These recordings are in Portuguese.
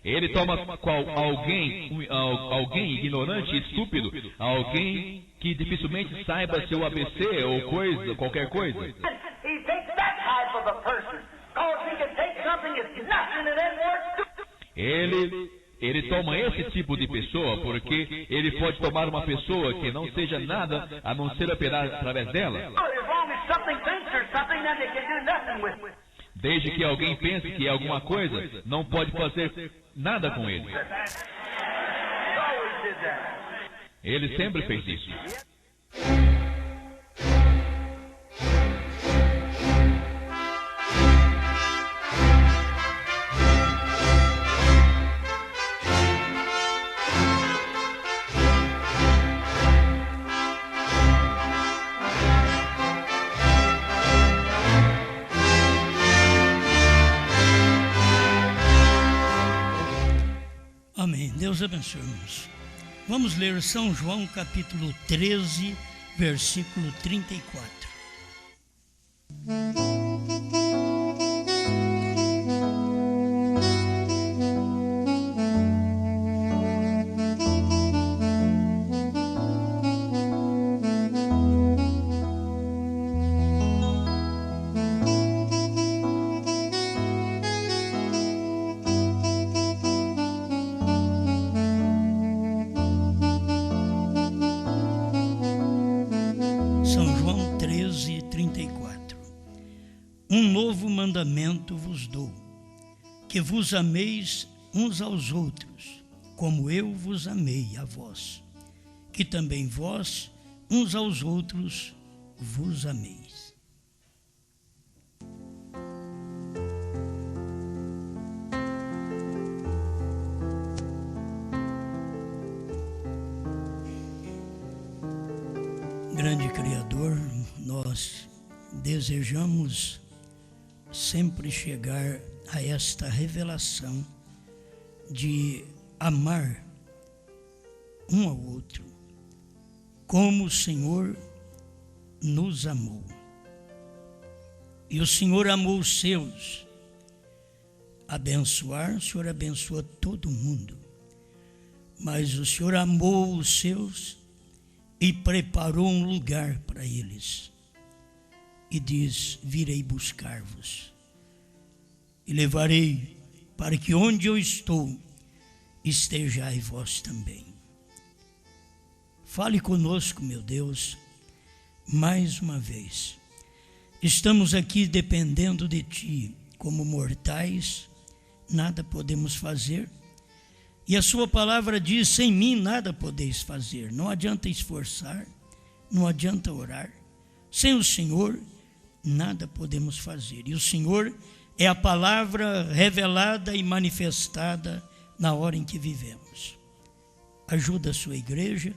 Ele toma alguém ignorante e estúpido, alguém que dificilmente saiba seu ABC ou coisa, qualquer coisa. He takes that type of a person, because he can take something that's nothing and then work. Ele toma esse tipo de pessoa porque ele pode tomar uma pessoa que não seja nada a não ser operar através dela. As long as something thinks there's something, then they can do nothing with it. Desde que alguém pense que é alguma coisa, não pode fazer nada com ele. He always did that. Ele sempre fez isso. Amém. Deus abençoe, irmãos. Vamos ler São João, capítulo 13, versículo 34. Um novo mandamento vos dou, que vos ameis uns aos outros, como eu vos amei a vós, que também vós uns aos outros vos ameis. Grande Criador, nós desejamos sempre chegar a esta revelação de amar um ao outro, como o Senhor nos amou. E o Senhor amou os seus. Abençoar, o Senhor abençoa todo mundo. Mas o Senhor amou os seus e preparou um lugar para eles. E diz: virei buscar-vos e levarei para que onde eu estou estejai vós também. Fale conosco, meu Deus, mais uma vez. Estamos aqui dependendo de Ti, como mortais, nada podemos fazer. E a Sua palavra diz: sem mim nada podeis fazer. Não adianta esforçar, não adianta orar. Sem o Senhor nada podemos fazer. E o Senhor é a palavra revelada e manifestada na hora em que vivemos. Ajuda a sua igreja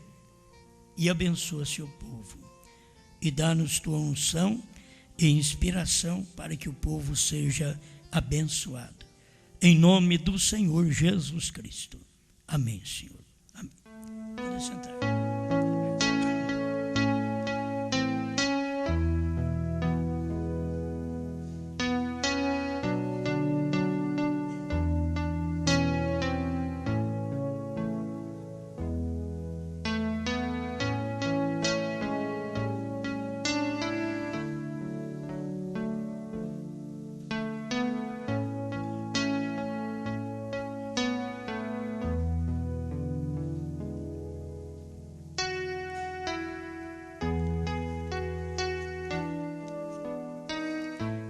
e abençoa seu povo. E dá-nos tua unção e inspiração para que o povo seja abençoado. Em nome do Senhor Jesus Cristo. Amém, Senhor. Amém. Pode sentar.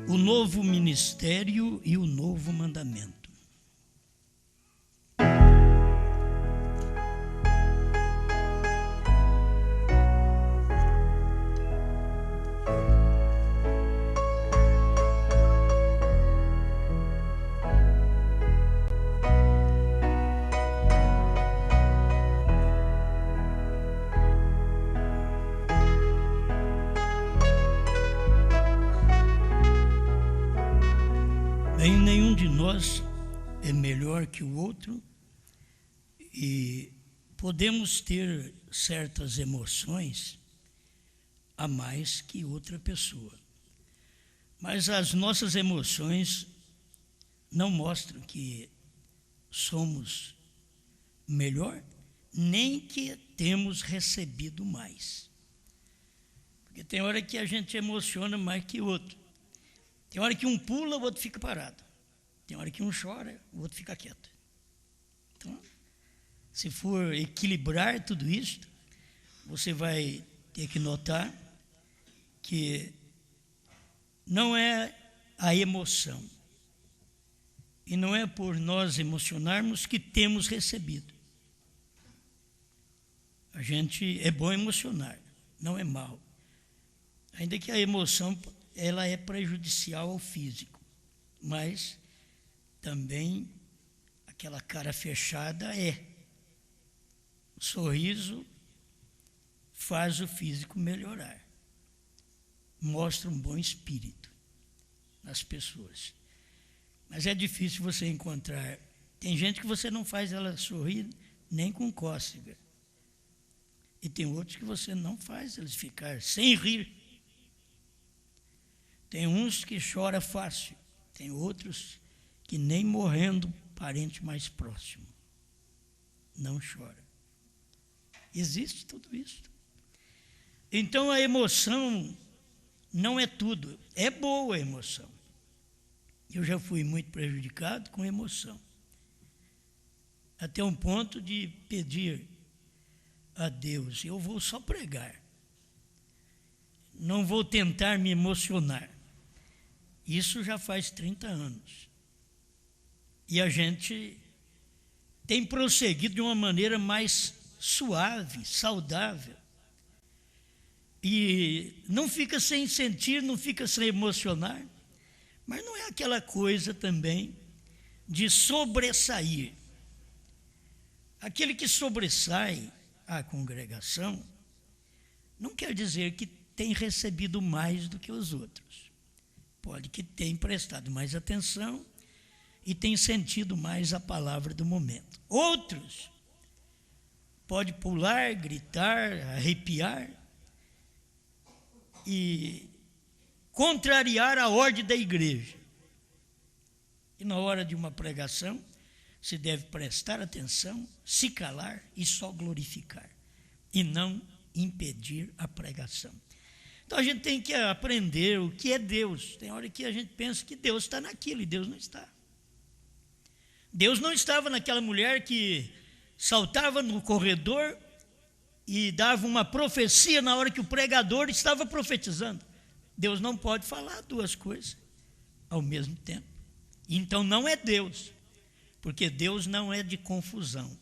O novo ministério e o novo mandamento. Nenhum de nós é melhor que o outro e podemos ter certas emoções a mais que outra pessoa. Mas as nossas emoções não mostram que somos melhor, nem que temos recebido mais. Porque tem hora que a gente emociona mais que o outro. Tem hora que um pula, o outro fica parado. Tem hora que um chora, o outro fica quieto. Então, se for equilibrar tudo isso, você vai ter que notar que não é a emoção, e não é por nós emocionarmos que temos recebido. A gente é bom emocionar, não é mal. Ainda que a emoção ela é prejudicial ao físico, mas também aquela cara fechada é. O sorriso faz o físico melhorar, mostra um bom espírito nas pessoas. Mas é difícil você encontrar. Tem gente que você não faz ela sorrir nem com cócega. E tem outros que você não faz eles ficar sem rir. Tem uns que choram fácil. Tem outros que nem morrendo, parente mais próximo, não chora. Existe tudo isso. Então a emoção não é tudo. É boa a emoção. Eu já fui muito prejudicado com emoção. Até um ponto de pedir a Deus, eu vou só pregar. Não vou tentar me emocionar. Isso já faz 30 anos. E a gente tem prosseguido de uma maneira mais suave, saudável. E não fica sem sentir, não fica sem emocionar. Mas não é aquela coisa também de sobressair. Aquele que sobressai a congregação não quer dizer que tem recebido mais do que os outros. Pode que tenha prestado mais atenção e tem sentido mais a palavra do momento. Outros pode pular, gritar, arrepiar e contrariar a ordem da igreja. E na hora de uma pregação, se deve prestar atenção, se calar e só glorificar, e não impedir a pregação. Então a gente tem que aprender o que é Deus. Tem hora que a gente pensa que Deus está naquilo, e Deus não está. Deus não estava naquela mulher que saltava no corredor e dava uma profecia na hora que o pregador estava profetizando. Deus não pode falar duas coisas ao mesmo tempo. Então não é Deus, porque Deus não é de confusão.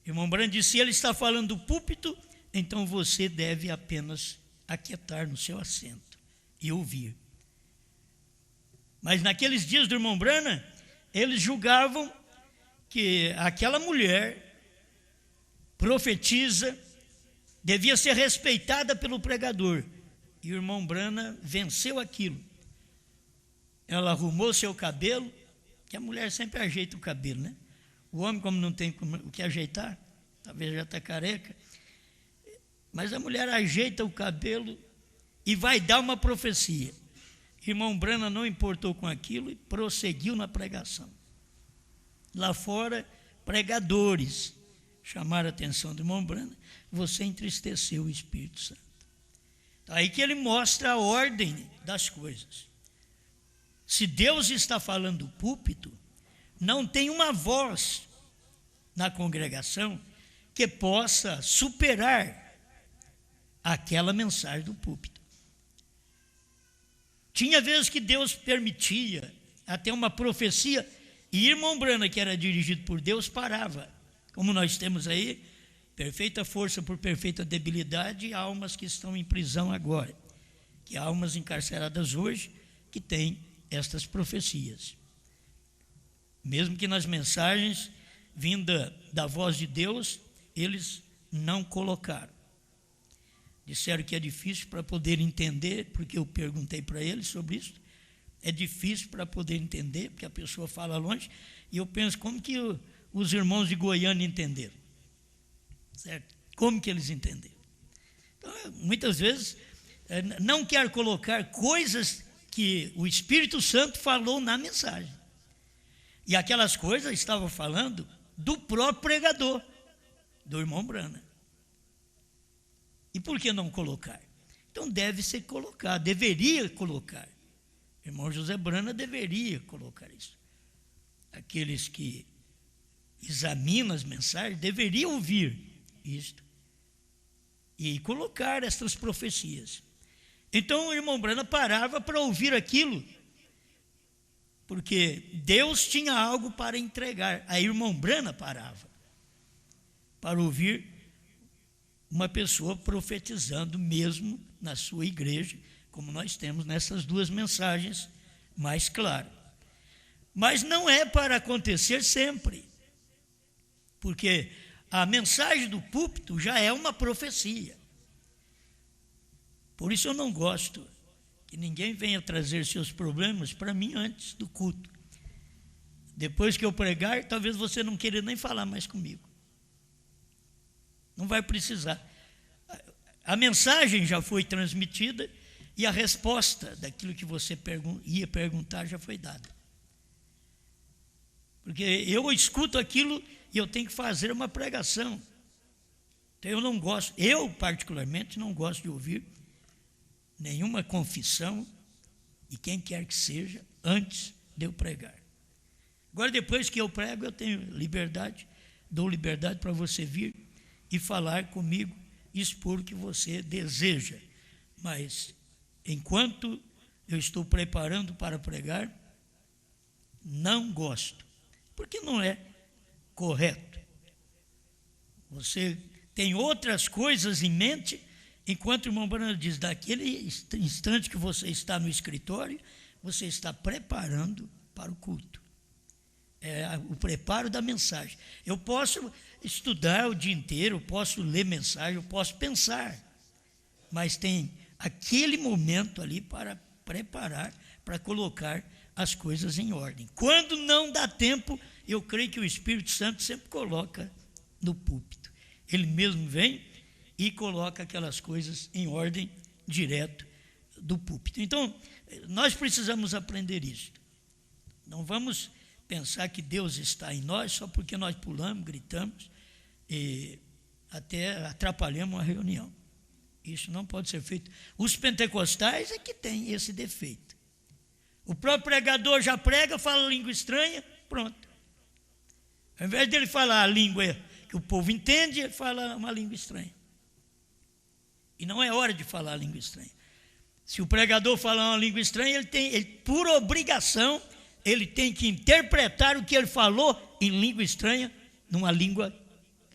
Irmão Brandt disse, se ele está falando do púlpito, então você deve apenas aquietar no seu assento e ouvir. Mas naqueles dias do irmão Branham, eles julgavam que aquela mulher profetiza devia ser respeitada pelo pregador. E o irmão Branham venceu aquilo. Ela arrumou seu cabelo, que a mulher sempre ajeita o cabelo, né? O homem, como não tem o que ajeitar, talvez já está careca, mas a mulher ajeita o cabelo e vai dar uma profecia. Irmão Branham não importou com aquilo e prosseguiu na pregação. Lá fora, pregadores chamaram a atenção do irmão Branham, você entristeceu o Espírito Santo. Aí que ele mostra a ordem das coisas. Se Deus está falando do púlpito, não tem uma voz na congregação que possa superar aquela mensagem do púlpito. Tinha vezes que Deus permitia até uma profecia, e irmão Branham, que era dirigido por Deus, parava. Como nós temos aí, perfeita força por perfeita debilidade, e almas que estão em prisão agora, que almas encarceradas hoje, que têm estas profecias. Mesmo que nas mensagens vinda da voz de Deus, eles não colocaram. Disseram que é difícil para poder entender, porque eu perguntei para eles sobre isso. É difícil para poder entender, porque a pessoa fala longe, e eu penso, como que os irmãos de Goiânia entenderam? Certo? Como que eles entenderam? Então, muitas vezes, não quer colocar coisas que o Espírito Santo falou na mensagem. E aquelas coisas estavam falando do próprio pregador, do irmão Brana. E por que não colocar? Então deve ser colocado, deveria colocar. O irmão José Brana deveria colocar isso. Aqueles que examinam as mensagens deveriam ouvir isto e colocar estas profecias. Então o irmão Brana parava para ouvir aquilo, porque Deus tinha algo para entregar. Aí o irmão Brana parava para ouvir uma pessoa profetizando mesmo na sua igreja, como nós temos nessas duas mensagens mais claras. Mas não é para acontecer sempre, porque a mensagem do púlpito já é uma profecia. Por isso eu não gosto que ninguém venha trazer seus problemas para mim antes do culto. Depois que eu pregar, talvez você não queira nem falar mais comigo. Não vai precisar. A mensagem já foi transmitida e a resposta daquilo que você ia perguntar já foi dada. Porque eu escuto aquilo e eu tenho que fazer uma pregação. Então eu não gosto, eu particularmente não gosto de ouvir nenhuma confissão, e quem quer que seja, antes de eu pregar. Agora, depois que eu prego, eu tenho liberdade, dou liberdade para você vir e falar comigo, expor o que você deseja. Mas, enquanto eu estou preparando para pregar, não gosto, porque não é correto. Você tem outras coisas em mente. Enquanto o irmão Brana diz, daquele instante que você está no escritório, você está preparando para o culto. É o preparo da mensagem. Eu posso estudar o dia inteiro, eu posso ler mensagem, eu posso pensar, mas tem aquele momento ali para preparar, para colocar as coisas em ordem. Quando não dá tempo, eu creio que o Espírito Santo sempre coloca no púlpito. Ele mesmo vem e coloca aquelas coisas em ordem direto do púlpito. Então, nós precisamos aprender isso. Não vamos pensar que Deus está em nós só porque nós pulamos, gritamos e até atrapalhamos a reunião. Isso não pode ser feito. Os pentecostais é que têm esse defeito. O próprio pregador já prega, fala língua estranha, pronto. Ao invés dele falar a língua que o povo entende, ele fala uma língua estranha. E não é hora de falar a língua estranha. Se o pregador falar uma língua estranha, ele, por obrigação, ele tem que interpretar o que ele falou em língua estranha, numa língua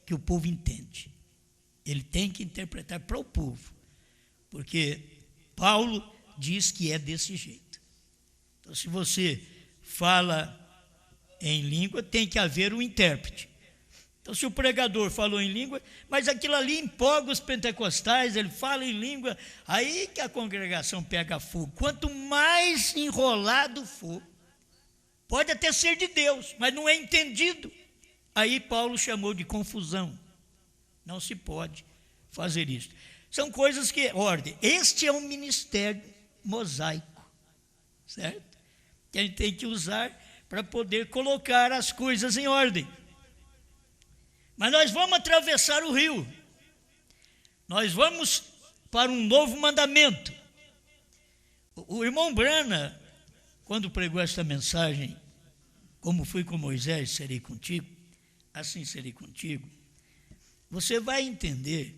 que o povo entende. Ele tem que interpretar para o povo, porque Paulo diz que é desse jeito. Então, se você fala em língua, tem que haver um intérprete. Então, se o pregador falou em língua, mas aquilo ali empolga os pentecostais, ele fala em língua, aí que a congregação pega fogo. Quanto mais enrolado for, pode até ser de Deus, mas não é entendido. Aí Paulo chamou de confusão. Não se pode fazer isso. São coisas que, ordem, este é um ministério mosaico, certo? Que a gente tem que usar para poder colocar as coisas em ordem. Mas nós vamos atravessar o rio. Nós vamos para um novo mandamento. O irmão Brana, quando pregou esta mensagem, como fui com Moisés, serei contigo, assim serei contigo, você vai entender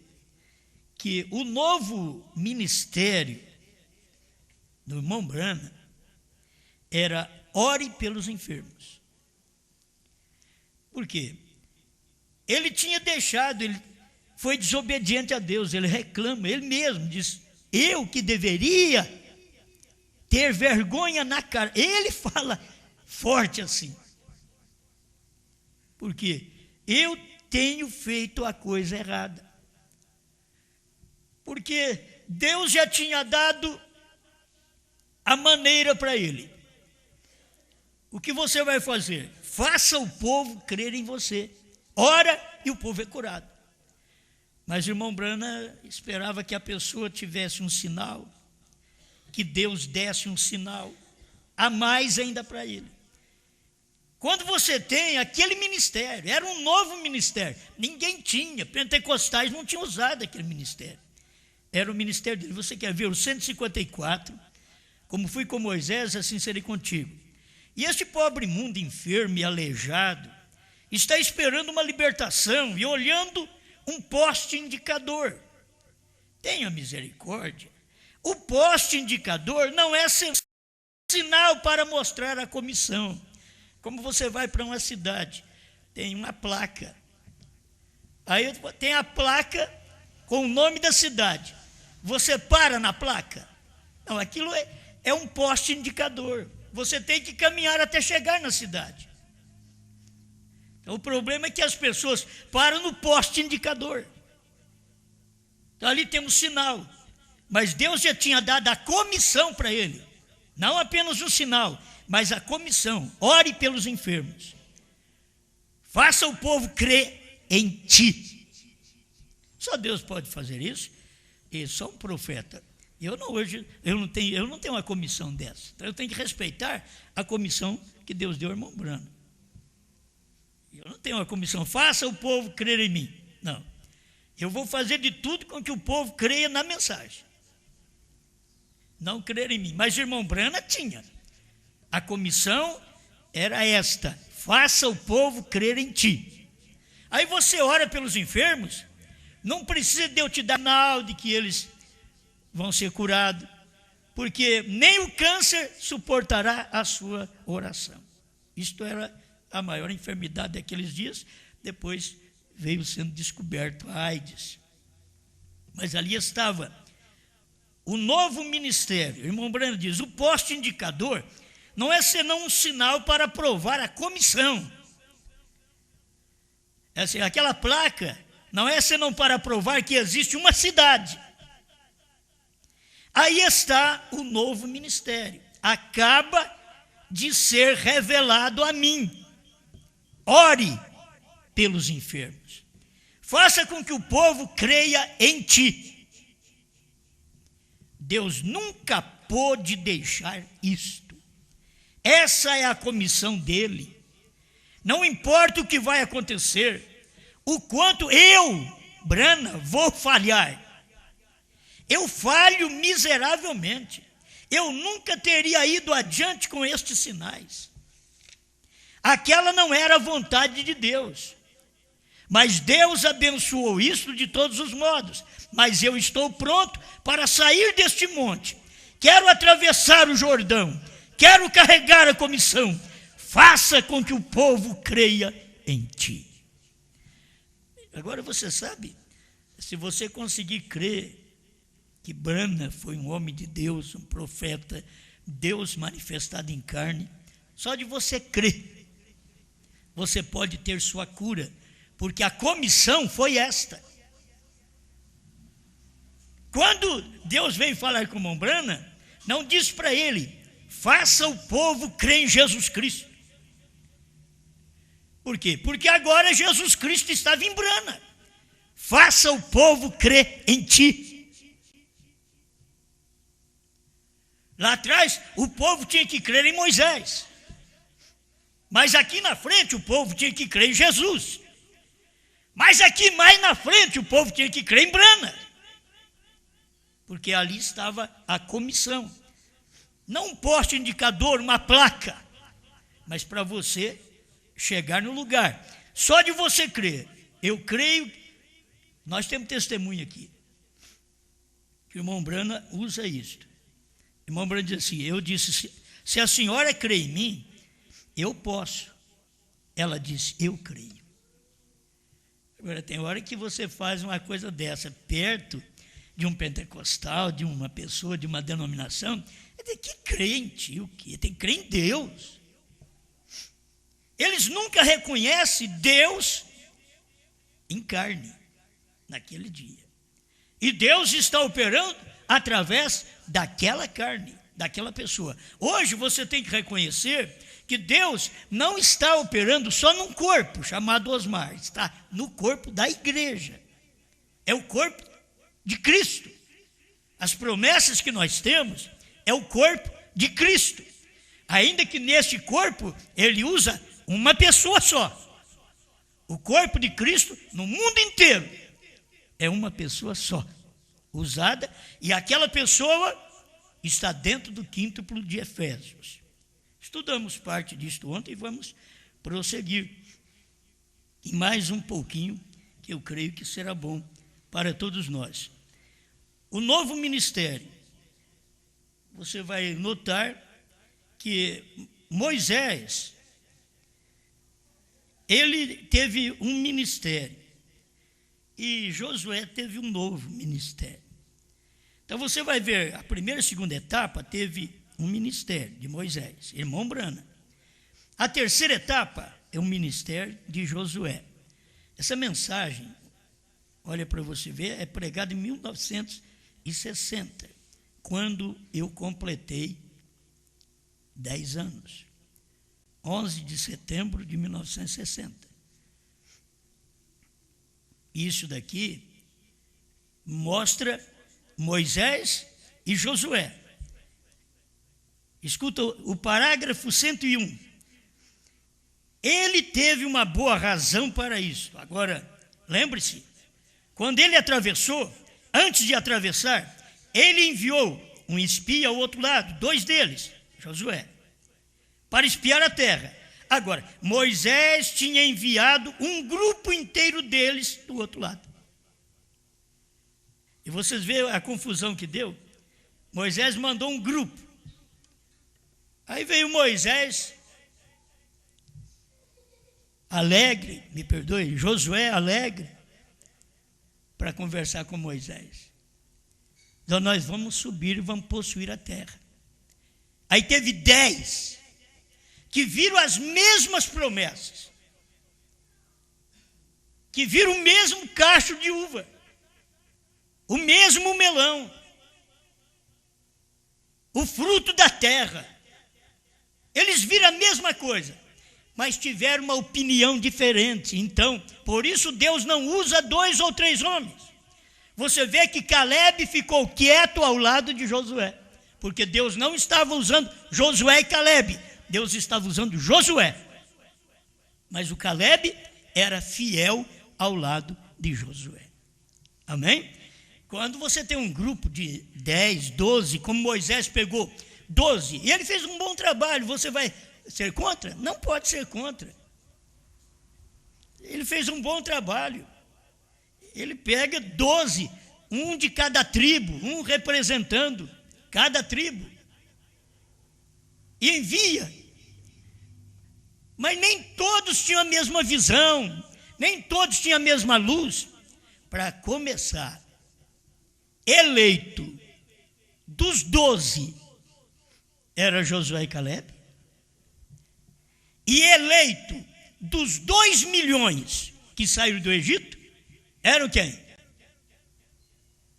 que o novo ministério do irmão Brana era ore pelos enfermos. Por quê? Ele tinha deixado, ele foi desobediente a Deus, ele reclama, ele mesmo diz, eu que deveria ter vergonha na cara. Ele fala forte assim. Por quê? Eu tenho feito a coisa errada. Porque Deus já tinha dado a maneira para ele. O que você vai fazer? Faça o povo crer em você. Ora e o povo é curado. Mas o irmão Brana esperava que a pessoa tivesse um sinal, que Deus desse um sinal a mais ainda para ele. Quando você tem aquele ministério, era um novo ministério, ninguém tinha, pentecostais não tinham usado aquele ministério. Era o ministério dele. Você quer ver o 154, como fui com Moisés, assim serei contigo. E este pobre mundo enfermo e aleijado está esperando uma libertação e olhando um poste indicador. Tenha misericórdia. O poste indicador não é sinal para mostrar a comissão. Como você vai para uma cidade, tem uma placa. Aí tem a placa com o nome da cidade. Você para na placa? Não, aquilo é um poste indicador. Você tem que caminhar até chegar na cidade. Então, o problema é que as pessoas param no poste indicador. Então, ali tem um sinal. Mas Deus já tinha dado a comissão para ele. Não apenas um sinal, mas a comissão. Ore pelos enfermos. Faça o povo crer em ti. Só Deus pode fazer isso. E só um profeta. Eu não tenho uma comissão dessa. Então eu tenho que respeitar a comissão que Deus deu ao irmão Brano. Eu não tenho uma comissão, faça o povo crer em mim. Não. Eu vou fazer de tudo com que o povo creia na mensagem. Não crer em mim. Mas o irmão Brana tinha. A comissão era esta: faça o povo crer em ti. Aí você ora pelos enfermos, não precisa de eu te dar sinal de que eles vão ser curados, porque nem o câncer suportará a sua oração. Isto era a maior enfermidade daqueles dias. Depois veio sendo descoberto a AIDS. Mas ali estava o novo ministério. O irmão Brano diz: o poste indicador não é senão um sinal para provar a comissão. Aquela placa não é senão para provar que existe uma cidade. Aí está o novo ministério. Acaba de ser revelado a mim. Ore pelos enfermos. Faça com que o povo creia em ti. Deus nunca pôde deixar isto. Essa é a comissão dele. Não importa o que vai acontecer, o quanto eu, Brana, vou falhar. Eu falho miseravelmente. Eu nunca teria ido adiante com estes sinais. Aquela não era a vontade de Deus. Mas Deus abençoou isso de todos os modos. Mas eu estou pronto para sair deste monte. Quero atravessar o Jordão. Quero carregar a comissão. Faça com que o povo creia em ti. Agora você sabe, se você conseguir crer que Brana foi um homem de Deus, um profeta, Deus manifestado em carne, só de você crer, você pode ter sua cura, porque a comissão foi esta. Quando Deus veio falar com o irmão Brana, não disse para ele: faça o povo crer em Jesus Cristo. Por quê? Porque agora Jesus Cristo estava em Brana. Faça o povo crer em ti. Lá atrás, o povo tinha que crer em Moisés. Mas aqui na frente, o povo tinha que crer em Jesus. Mas aqui mais na frente, o povo tinha que crer em Brana. Porque ali estava a comissão. Não um poste indicador, uma placa. Mas para você chegar no lugar. Só de você crer. Eu creio. Nós temos testemunho aqui. Que o irmão Brana usa isto. O irmão Brana diz assim: eu disse, se a senhora crê em mim, eu posso. Ela disse: eu creio. Agora, tem hora que você faz uma coisa dessa perto de um pentecostal, de uma pessoa, de uma denominação, tem que crer em ti, o quê? Tem que crer em Deus. Eles nunca reconhecem Deus em carne, naquele dia. E Deus está operando através daquela carne, daquela pessoa. Hoje você tem que reconhecer que Deus não está operando só num corpo chamado Osmar, está no corpo da igreja. É o corpo de Cristo. As promessas que nós temos é o corpo de Cristo. Ainda que neste corpo ele usa uma pessoa só. O corpo de Cristo no mundo inteiro é uma pessoa só, usada, e aquela pessoa está dentro do quíntuplo de Efésios. Estudamos parte disto ontem e vamos prosseguir. E mais um pouquinho, que eu creio que será bom para todos nós. O novo ministério. Você vai notar que Moisés, ele teve um ministério e Josué teve um novo ministério. Então você vai ver, a primeira e segunda etapa teve um ministério de Moisés, irmão Brana. A terceira etapa é o ministério de Josué. Essa mensagem, olha para você ver, é pregada em 1960, quando eu completei 10 anos. 11 de setembro de 1960. Isso daqui mostra Moisés e Josué. Escuta o parágrafo 101. Ele teve uma boa razão para isso. Agora, lembre-se, quando ele atravessou, antes de atravessar, ele enviou um espia ao outro lado, 2 deles, Josué, para espiar a terra. Agora, Moisés tinha enviado um grupo inteiro deles do outro lado. E vocês veem a confusão que deu? Moisés mandou um grupo. Aí veio Moisés, alegre, me perdoe, Josué alegre, para conversar com Moisés. Então nós vamos subir e vamos possuir a terra. Aí teve 10 que viram as mesmas promessas, que viram o mesmo cacho de uva, o mesmo melão, o fruto da terra. Eles viram a mesma coisa, mas tiveram uma opinião diferente. Então, por isso Deus não usa 2 ou 3 homens. Você vê que Caleb ficou quieto ao lado de Josué, porque Deus não estava usando Josué e Caleb, Deus estava usando Josué. Mas o Caleb era fiel ao lado de Josué. Amém? Quando você tem um grupo de 10, 12, como Moisés pegou 12, e ele fez um bom trabalho, você vai ser contra? Não pode ser contra. Ele fez um bom trabalho. Ele pega 12, um de cada tribo, um representando cada tribo, e envia. Mas nem todos tinham a mesma visão, nem todos tinham a mesma luz. Para começar, eleito dos 12 era Josué e Caleb, e eleito dos 2 milhões que saíram do Egito eram quem?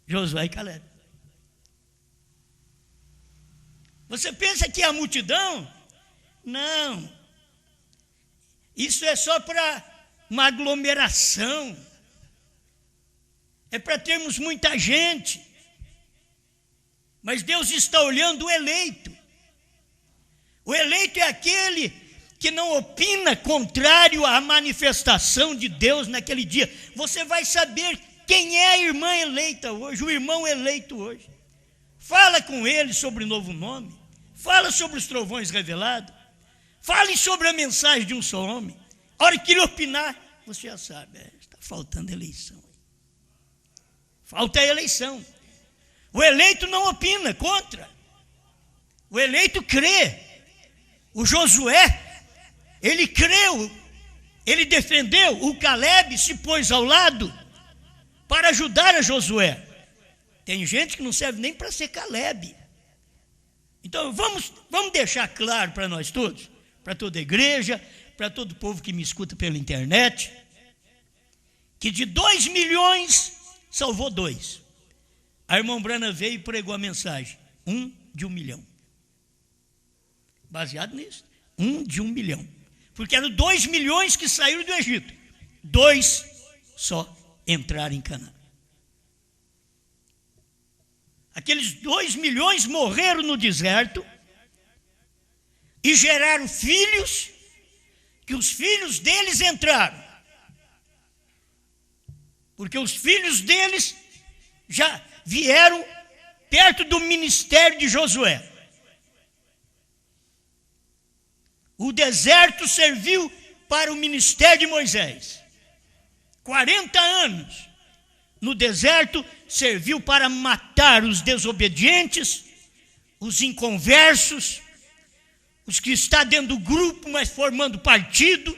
Josué e Caleb. Você pensa que é a multidão? Não. Isso é só para uma aglomeração. É para termos muita gente. Mas Deus está olhando o eleito. O eleito é aquele que não opina contrário à manifestação de Deus naquele dia. Você vai saber quem é a irmã eleita hoje, o irmão eleito hoje. Fala com ele sobre o novo nome. Fala sobre os trovões revelados. Fale sobre a mensagem de um só homem. A hora que ele opinar, você já sabe, está faltando eleição. Falta a eleição. O eleito não opina contra. O eleito crê. O Josué, ele creu, ele defendeu. O Caleb se pôs ao lado para ajudar a Josué. Tem gente que não serve nem para ser Caleb. Então vamos deixar claro para nós todos, para toda a igreja, para todo o povo que me escuta pela internet, que de 2 milhões salvou 2. A irmã Brana veio e pregou a mensagem, 1 de 1 milhão. Baseado nisso, 1 de 1 milhão. Porque eram 2 milhões que saíram do Egito. 2 só entraram em Canaã. Aqueles 2 milhões morreram no deserto e geraram filhos que os filhos deles entraram. Porque os filhos deles já vieram perto do ministério de Josué. O deserto serviu para o ministério de Moisés. 40 anos no deserto serviu para matar os desobedientes, os inconversos, os que estão dentro do grupo, mas formando partido.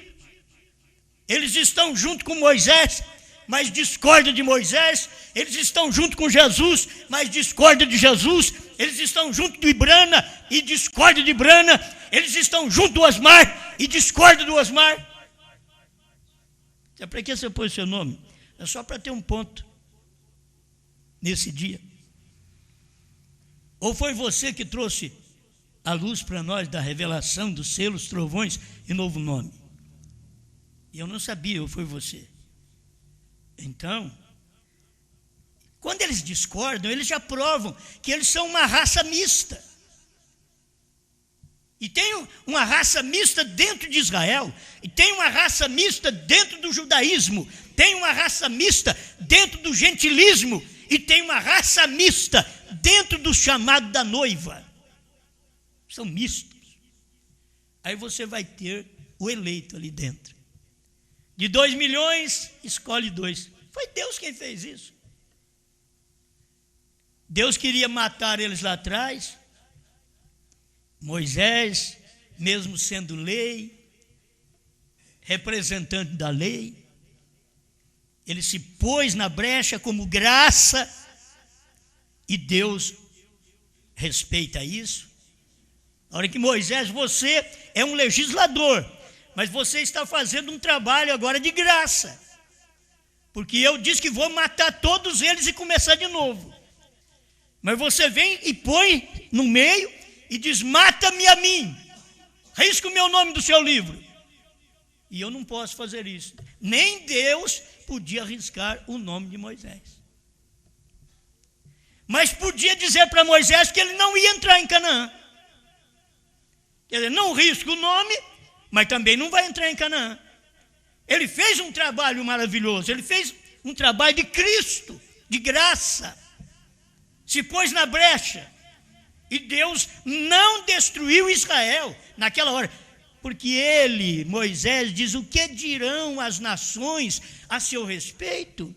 Eles estão junto com Moisés, mas discordam de Moisés. Eles estão junto com Jesus, mas discordam de Jesus. Eles estão junto de Brana e discordam de Brana. Eles estão junto do Osmar e discordam do Osmar. Para que você pôs seu nome? É só para ter um ponto nesse dia. Ou foi você que trouxe a luz para nós da revelação dos selos, trovões e novo nome? E eu não sabia, ou foi você? Então, quando eles discordam, eles já provam que eles são uma raça mista. E tem uma raça mista dentro de Israel, e tem uma raça mista dentro do judaísmo, tem uma raça mista dentro do gentilismo, e tem uma raça mista dentro do chamado da noiva. São mistos. Aí você vai ter o eleito ali dentro. De 2 milhões, escolhe 2. Foi Deus quem fez isso. Deus queria matar eles lá atrás. Moisés, mesmo sendo lei, representante da lei, ele se pôs na brecha como graça, e Deus respeita isso. Na hora que Moisés, você é um legislador, mas você está fazendo um trabalho agora de graça, porque eu disse que vou matar todos eles e começar de novo. Mas você vem e põe no meio e diz: mata-me a mim, risca o meu nome do seu livro. E eu não posso fazer isso. Nem Deus podia arriscar o nome de Moisés. Mas podia dizer para Moisés que ele não ia entrar em Canaã. Quer dizer, não risca o nome, mas também não vai entrar em Canaã. Ele fez um trabalho maravilhoso, ele fez um trabalho de Cristo, de graça. Se pôs na brecha. E Deus não destruiu Israel naquela hora. Porque ele, Moisés, diz: o que dirão as nações a seu respeito?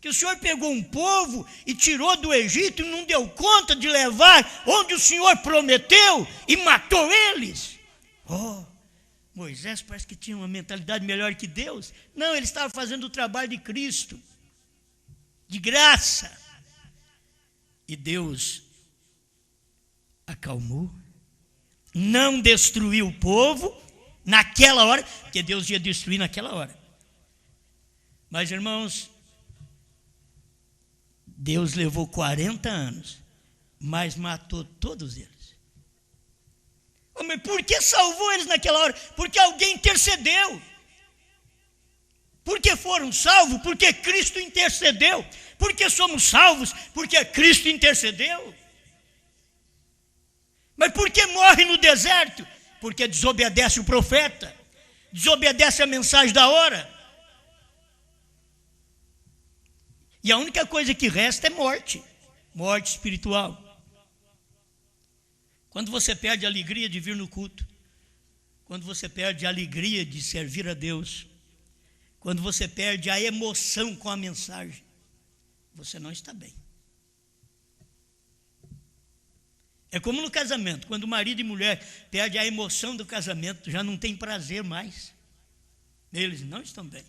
Que o Senhor pegou um povo e tirou do Egito e não deu conta de levar onde o Senhor prometeu e matou eles. Oh, Moisés parece que tinha uma mentalidade melhor que Deus. Não, ele estava fazendo o trabalho de Cristo, de graça. E Deus acalmou, não destruiu o povo naquela hora, porque Deus ia destruir naquela hora. Mas, irmãos, Deus levou 40 anos, mas matou todos eles. Mas por que salvou eles naquela hora? Porque alguém intercedeu. Porque foram salvos? Porque Cristo intercedeu. Porque somos salvos? Porque Cristo intercedeu. Mas por que morre no deserto? Porque desobedece o profeta, desobedece a mensagem da hora. E a única coisa que resta é morte, morte espiritual. Quando você perde a alegria de vir no culto, quando você perde a alegria de servir a Deus, quando você perde a emoção com a mensagem, você não está bem. É como no casamento, quando marido e mulher perdem a emoção do casamento, já não tem prazer mais. Eles não estão bem.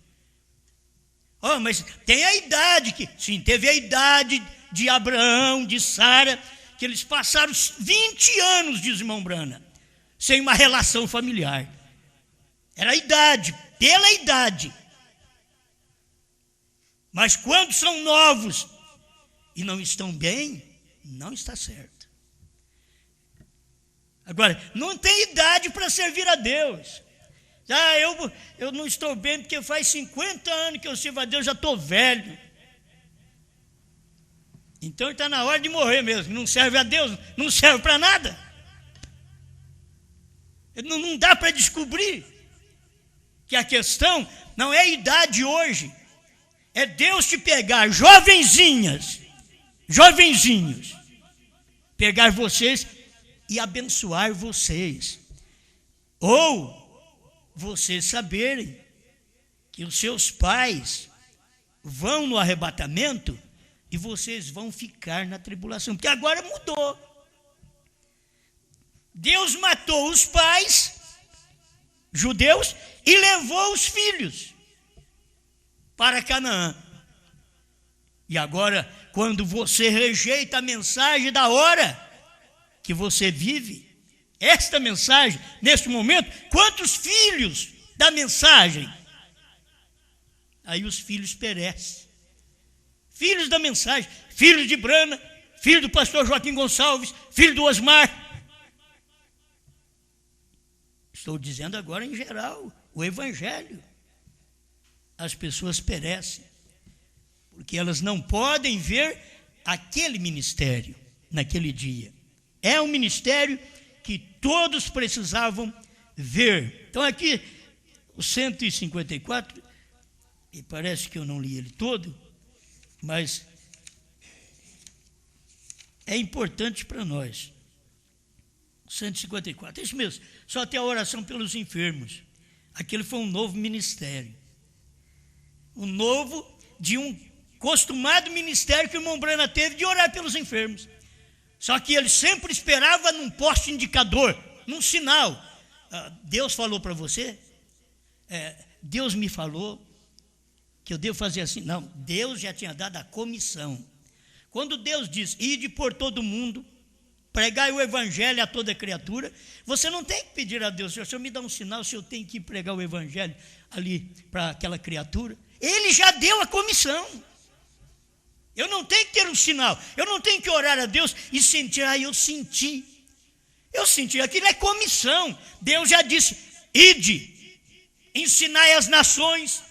Oh, mas tem a idade que... Sim, teve a idade de Abraão, de Sara, que eles passaram 20 anos, diz o irmão Brana, sem uma relação familiar. Era a idade, pela idade. Mas quando são novos e não estão bem, não está certo. Agora, não tem idade para servir a Deus. Eu não estou bem porque faz 50 anos que eu sirvo a Deus, já estou velho. Então está na hora de morrer mesmo. Não serve a Deus, não serve para nada. Não dá para descobrir. Que a questão não é a idade hoje, é Deus te pegar jovenzinhos, pegar vocês e abençoar vocês. Ou vocês saberem que os seus pais vão no arrebatamento e vocês vão ficar na tribulação, porque agora mudou. Deus matou os pais judeus e levou os filhos para Canaã. E agora, quando você rejeita a mensagem da hora que você vive, esta mensagem, neste momento, quantos filhos da mensagem? Aí os filhos perecem. Filhos da mensagem, filho de Brana, filho do pastor Joaquim Gonçalves, filho do Osmar. Estou dizendo agora em geral, o evangelho. As pessoas perecem, porque elas não podem ver aquele ministério naquele dia. É um ministério que todos precisavam ver. Então aqui, o 154, e parece que eu não li ele todo, mas é importante para nós. 154, isso mesmo, só tem a oração pelos enfermos. Aquele foi um novo ministério. Um novo, de um costumado ministério que o irmão Brana teve de orar pelos enfermos. Só que ele sempre esperava num poste indicador, num sinal. Deus falou para você? Deus me falou que eu devo fazer assim. Não, Deus já tinha dado a comissão. Quando Deus diz, ide por todo mundo, pregai o evangelho a toda criatura, você não tem que pedir a Deus, Senhor, me dá um sinal se eu tenho que pregar o evangelho ali para aquela criatura. Ele já deu a comissão. Eu não tenho que ter um sinal, eu não tenho que orar a Deus e sentir, eu senti, aquilo é comissão. Deus já disse, ide, ensinai as nações,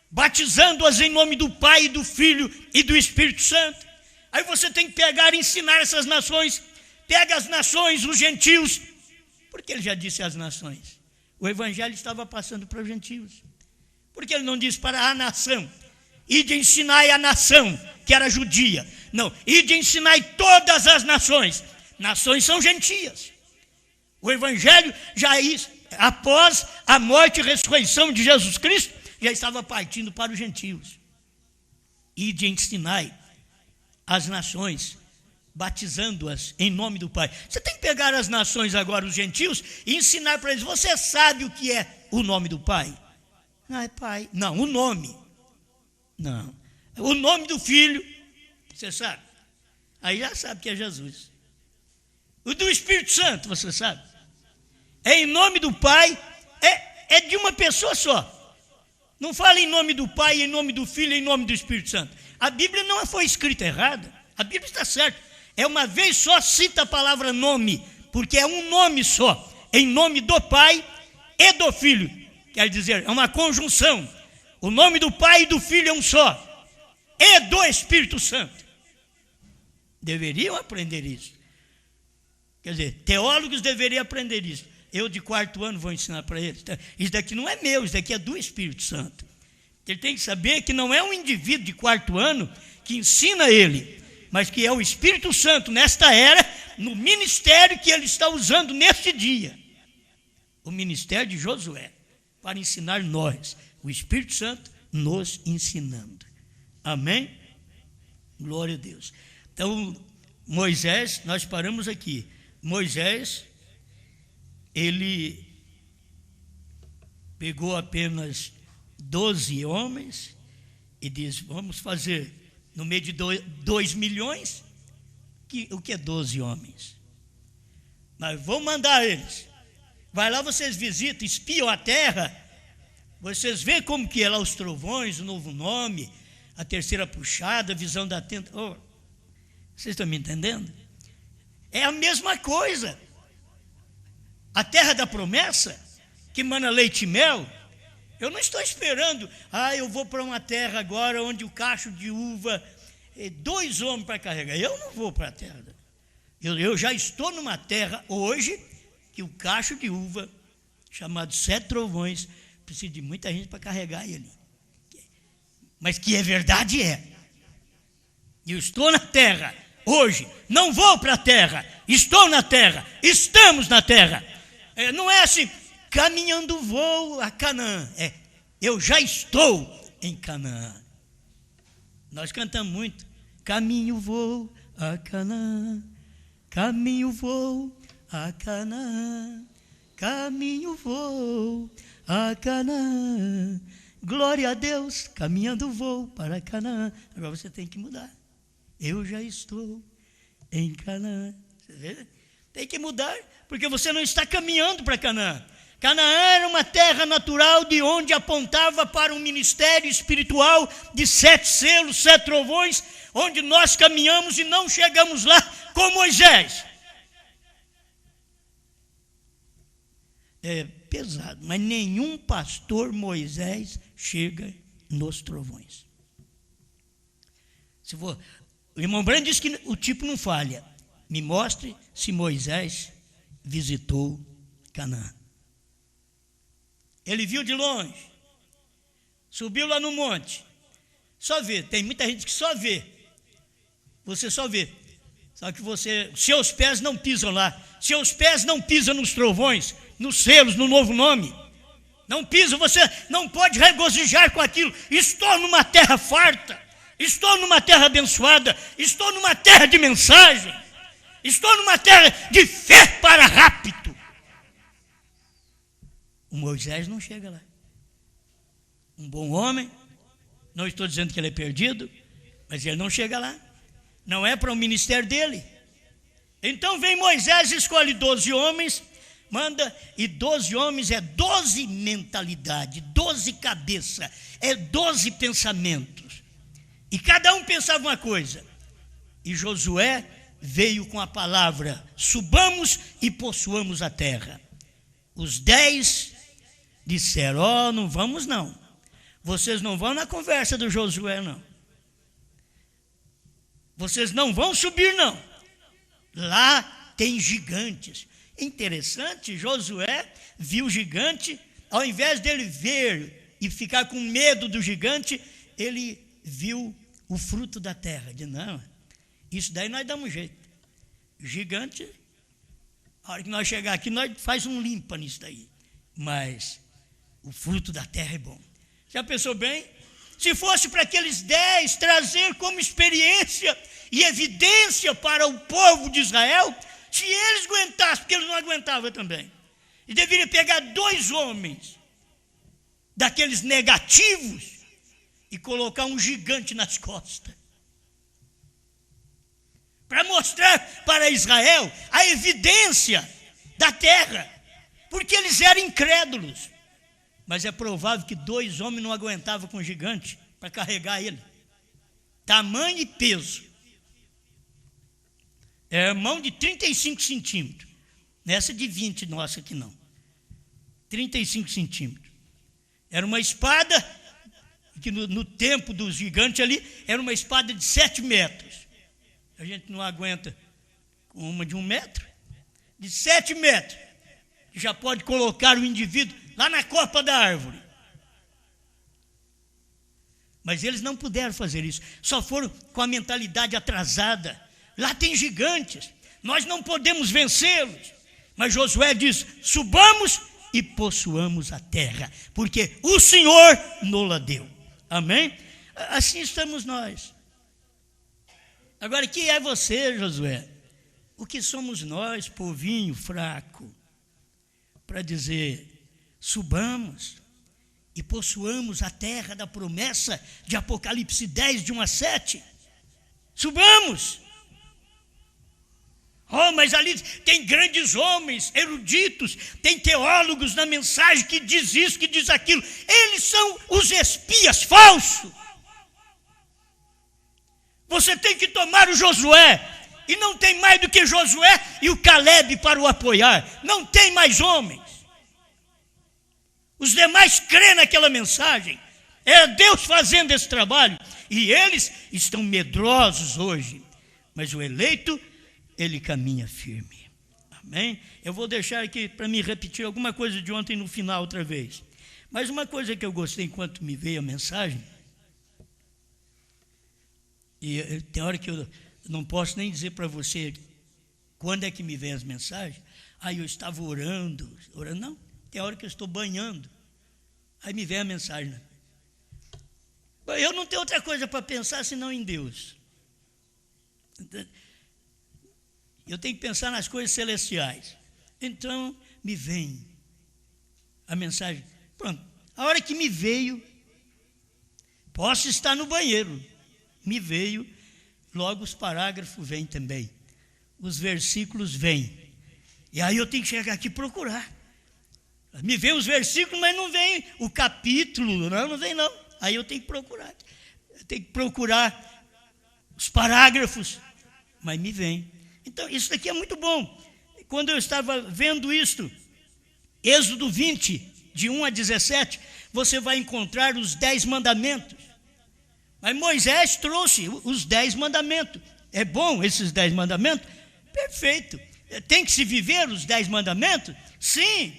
batizando-as em nome do Pai, do Filho e do Espírito Santo. Aí você tem que pegar e ensinar essas nações. Pega as nações, os gentios, porque ele já disse às nações. O evangelho estava passando para os gentios. Porque ele não disse para a nação, ide ensinai a nação, que era judia. Não, ide ensinai todas as nações. Nações são gentias. O evangelho já, após a morte e ressurreição de Jesus Cristo, já estava partindo para os gentios. Ide ensinai as nações, batizando-as em nome do Pai. Você tem que pegar as nações agora, os gentios, e ensinar para eles. Você sabe o que é o nome do Pai? Não é Pai. Não, o nome. Não. O nome do Filho, você sabe? Aí já sabe que é Jesus. O do Espírito Santo, você sabe? É em nome do Pai, é de uma pessoa só. Não fala em nome do Pai, em nome do Filho, em nome do Espírito Santo. A Bíblia não foi escrita errada. A Bíblia está certa. É uma vez só cita a palavra nome, porque é um nome só. Em nome do Pai e do Filho. Quer dizer, é uma conjunção. O nome do Pai e do Filho é um só. E do Espírito Santo. Deveriam aprender isso. Quer dizer, teólogos deveriam aprender isso. Eu de 4º ano vou ensinar para eles. Isso daqui não é meu, isso daqui é do Espírito Santo. Ele tem que saber que não é um indivíduo de 4º ano que ensina ele, mas que é o Espírito Santo nesta era, no ministério que ele está usando neste dia. O ministério de Josué, para ensinar nós. O Espírito Santo nos ensinando. Amém? Glória a Deus. Então, Moisés, nós paramos aqui. Moisés, ele pegou apenas 12 homens e diz, vamos fazer no meio de 2 milhões, o que é 12 homens? Mas vou mandar eles. Vai lá, vocês visitam, espiam a terra, vocês veem como que é lá os trovões, o novo nome, a terceira puxada, a visão da tenda. Vocês estão me entendendo? É a mesma coisa. A terra da promessa, que mana leite e mel, eu não estou esperando, eu vou para uma terra agora onde o cacho de uva, 2 homens para carregar. Eu não vou para a terra. Eu já estou numa terra hoje que o cacho de uva, chamado 7 trovões, preciso de muita gente para carregar ele. Mas que é verdade é. Eu estou na terra hoje, não vou para a terra, estou na terra, estamos na terra. Não é assim, caminhando vou a Canaã. Eu já estou em Canaã. Nós cantamos muito. Caminho vou a Canaã, caminho vou a Canaã, caminho vou a Canaã. Glória a Deus, caminhando vou para Canaã. Agora você tem que mudar. Eu já estou em Canaã. Você vê? Tem que mudar, porque você não está caminhando para Canaã. Canaã era uma terra natural de onde apontava para um ministério espiritual de 7 selos, 7 trovões, onde nós caminhamos e não chegamos lá com Moisés. É pesado, mas nenhum pastor Moisés chega nos trovões. O irmão Branco diz que o tipo não falha. Me mostre se Moisés visitou Canaã. Ele viu de longe, subiu lá no monte, só vê. Tem muita gente que só vê. Você só vê. Só que seus pés não pisam lá. Seus pés não pisam nos trovões, nos selos, no novo nome. Não pisam, você não pode regozijar com aquilo. Estou numa terra farta, estou numa terra abençoada, estou numa terra de mensagem, estou numa terra de fé para rápido. O Moisés não chega lá. Um bom homem, não estou dizendo que ele é perdido, mas ele não chega lá. Não é para o ministério dele. Então vem Moisés, escolhe 12 homens, manda, e 12 homens é 12 mentalidade, 12 cabeça, é 12 pensamentos. E cada um pensava uma coisa. E Josué veio com a palavra: subamos e possuamos a terra. Os 10 disseram: não vamos não. Vocês não vão na conversa do Josué não. Vocês não vão subir não. Lá tem gigantes. Interessante, Josué viu o gigante, ao invés dele ver e ficar com medo do gigante, ele viu o fruto da terra. Diz: não, isso daí nós damos jeito. Gigante, a hora que nós chegar aqui, nós faz um limpa nisso daí. Mas o fruto da terra é bom. Já pensou bem? Se fosse para aqueles 10 trazer como experiência e evidência para o povo de Israel, se eles aguentassem, porque eles não aguentavam também, e deveria pegar 2 homens daqueles negativos e colocar um gigante nas costas, para mostrar para Israel a evidência da terra, porque eles eram incrédulos. Mas é provável que 2 homens não aguentavam com o gigante para carregar ele. Tamanho e peso. É mão de 35 centímetros. Nessa de 20, nossa aqui não. 35 centímetros. Era uma espada, que no tempo dos gigantes ali, era uma espada de 7 metros. A gente não aguenta com uma de 1 metro. De 7 metros. Já pode colocar o indivíduo lá na copa da árvore. Mas eles não puderam fazer isso. Só foram com a mentalidade atrasada. Lá tem gigantes. Nós não podemos vencê-los. Mas Josué diz: subamos e possuamos a terra, porque o Senhor nos-la deu. Amém? Assim estamos nós. Agora, quem é você, Josué? O que somos nós, povinho fraco, para dizer: subamos e possuamos a terra da promessa de Apocalipse 10, de 1 a 7. Subamos. Oh, mas ali tem grandes homens, eruditos, tem teólogos na mensagem que diz isso, que diz aquilo. Eles são os espias falsos. Você tem que tomar o Josué, e não tem mais do que Josué e o Caleb para o apoiar. Não tem mais homens. Os demais crêem naquela mensagem. É Deus fazendo esse trabalho. E eles estão medrosos hoje. Mas o eleito, ele caminha firme. Amém? Eu vou deixar aqui para me repetir alguma coisa de ontem no final outra vez. Mas uma coisa que eu gostei enquanto me veio a mensagem, e tem hora que eu não posso nem dizer para você quando é que me vem as mensagens. Aí eu estava orando, não, tem hora que eu estou banhando, aí me vem a mensagem. Eu não tenho outra coisa para pensar senão em Deus. Eu tenho que pensar nas coisas celestiais. Então me vem a mensagem. Pronto, a hora que me veio, posso estar no banheiro, me veio, logo os parágrafos vêm também, os versículos vêm, e aí eu tenho que chegar aqui e procurar. Me vem os versículos, mas não vem o capítulo, não vem não. Aí eu tenho que procurar. Eu tenho que procurar os parágrafos, mas me vem. Então, isso daqui é muito bom. Quando eu estava vendo isto, Êxodo 20, de 1 a 17, você vai encontrar os 10 mandamentos. Mas Moisés trouxe os 10 mandamentos. É bom esses 10 mandamentos? Perfeito. Tem que se viver os 10 mandamentos? Sim.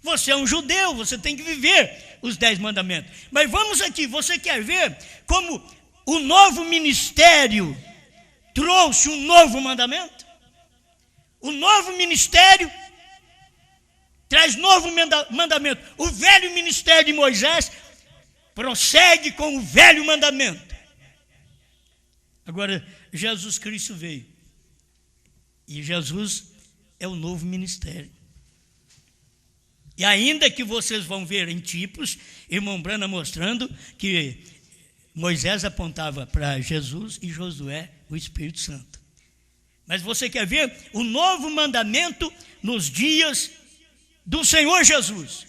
Você é um judeu, você tem que viver os 10 mandamentos. Mas vamos aqui, você quer ver como o novo ministério trouxe um novo mandamento? O novo ministério traz novo mandamento. O velho ministério de Moisés prossegue com o velho mandamento. Agora, Jesus Cristo veio. E Jesus é o novo ministério. E ainda que vocês vão ver em tipos, irmão Brana mostrando que Moisés apontava para Jesus e Josué o Espírito Santo. Mas você quer ver o novo mandamento nos dias do Senhor Jesus.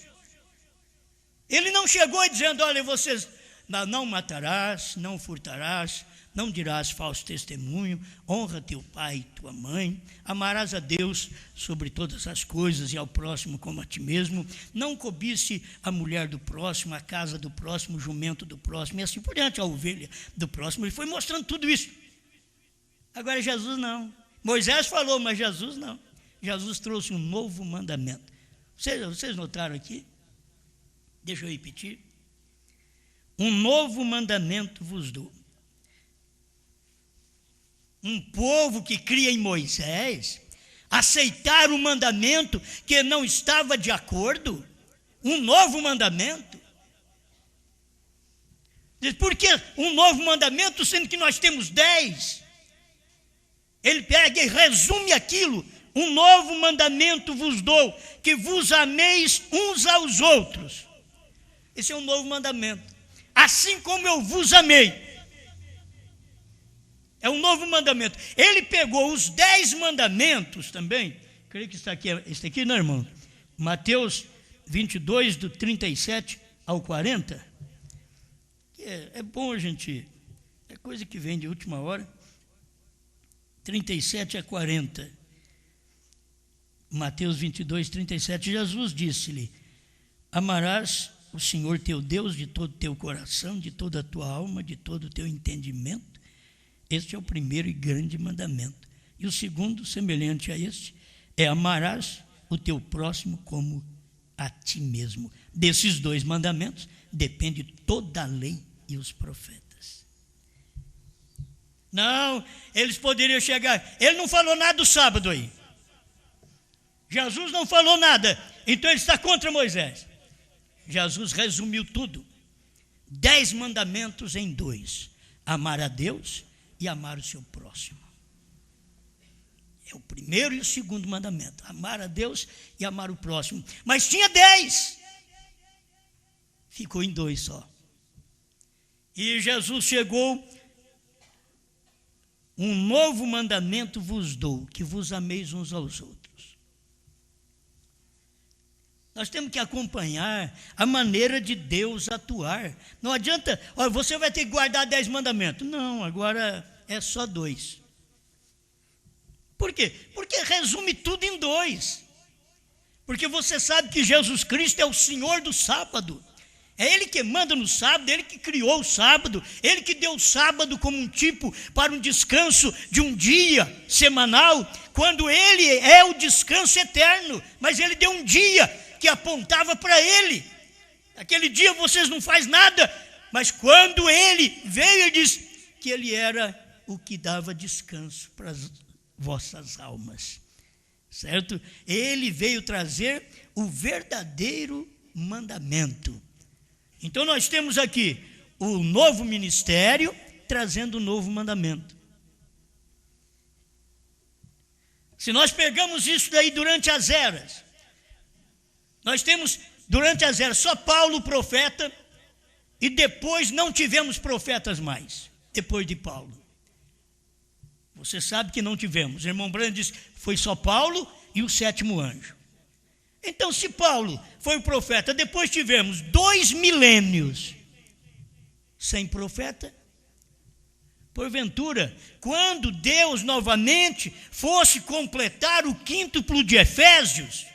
Ele não chegou dizendo, olha, vocês não matarás, não furtarás, não dirás falso testemunho, honra teu pai e tua mãe, amarás a Deus sobre todas as coisas e ao próximo como a ti mesmo, não cobice a mulher do próximo, a casa do próximo, o jumento do próximo, e assim por diante, a ovelha do próximo. Ele foi mostrando tudo isso. Agora Jesus não. Moisés falou, mas Jesus não. Jesus trouxe um novo mandamento. Vocês notaram aqui? Deixa eu repetir. Um novo mandamento vos dou. Um povo que cria em Moisés aceitar um mandamento que não estava de acordo, um novo mandamento. Por que um novo mandamento, sendo que nós temos 10? Ele pega e resume aquilo. Um novo mandamento vos dou, que vos ameis uns aos outros. Esse é um novo mandamento. Assim como eu vos amei. É um novo mandamento. Ele pegou os 10 mandamentos também. Creio que está aqui, este aqui, não, irmão? Mateus 22, do 37 ao 40. É bom a gente... É coisa que vem de última hora. 37 a 40. Mateus 22, 37. Jesus disse-lhe, amarás o Senhor teu Deus de todo o teu coração, de toda a tua alma, de todo o teu entendimento. Este é o primeiro e grande mandamento. E o segundo, semelhante a este, é amarás o teu próximo como a ti mesmo. Desses 2 mandamentos depende toda a lei e os profetas. Não, eles poderiam chegar... Ele não falou nada do sábado aí. Jesus não falou nada. Então ele está contra Moisés. Jesus resumiu tudo. 10 mandamentos em 2. Amar a Deus e amar o seu próximo. É o primeiro e o segundo mandamento. Amar a Deus e amar o próximo. Mas tinha 10. Ficou em 2 só. E Jesus chegou. Um novo mandamento vos dou, que vos ameis uns aos outros. Nós temos que acompanhar a maneira de Deus atuar. Não adianta, olha, você vai ter que guardar 10 mandamentos. Não, agora é só 2. Por quê? Porque resume tudo em 2. Porque você sabe que Jesus Cristo é o Senhor do sábado. É Ele que manda no sábado, Ele que criou o sábado, Ele que deu o sábado como um tipo para um descanso de um dia semanal, quando Ele é o descanso eterno, mas Ele deu um dia que apontava para Ele. Aquele dia vocês não fazem nada. Mas quando ele veio, ele disse que ele era o que dava descanso para as vossas almas. Certo? Ele veio trazer o verdadeiro mandamento. Então nós temos aqui o novo ministério trazendo o novo mandamento. Se nós pegamos isso daí durante as eras, nós temos durante as eras só Paulo profeta, e depois não tivemos profetas mais, depois de Paulo. Você sabe que não tivemos. O irmão Branham disse que foi só Paulo e o 7º anjo. Então, se Paulo foi o profeta, depois tivemos 2 milênios sem profeta. Porventura, quando Deus novamente fosse completar o quíntuplo de Efésios,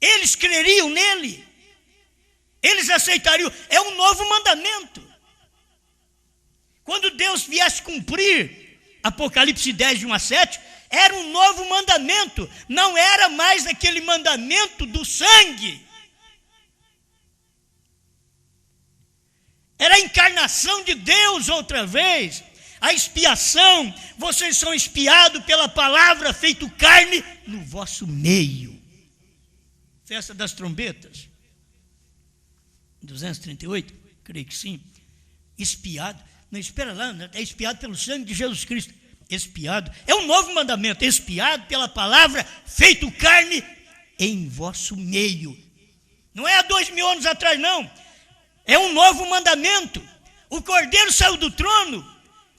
eles creriam nele, eles aceitariam. É um novo mandamento. Quando Deus viesse cumprir Apocalipse 10, de 1 a 7, era um novo mandamento, não era mais aquele mandamento do sangue. Era a encarnação de Deus outra vez, a expiação. Vocês são expiados pela palavra feito carne no vosso meio. Festa das trombetas, 238, creio que sim. Expiado, não, espera lá, é expiado pelo sangue de Jesus Cristo. Expiado, é um novo mandamento, expiado pela palavra feito carne em vosso meio. Não é há 2000 anos atrás, não. É um novo mandamento. O Cordeiro saiu do trono,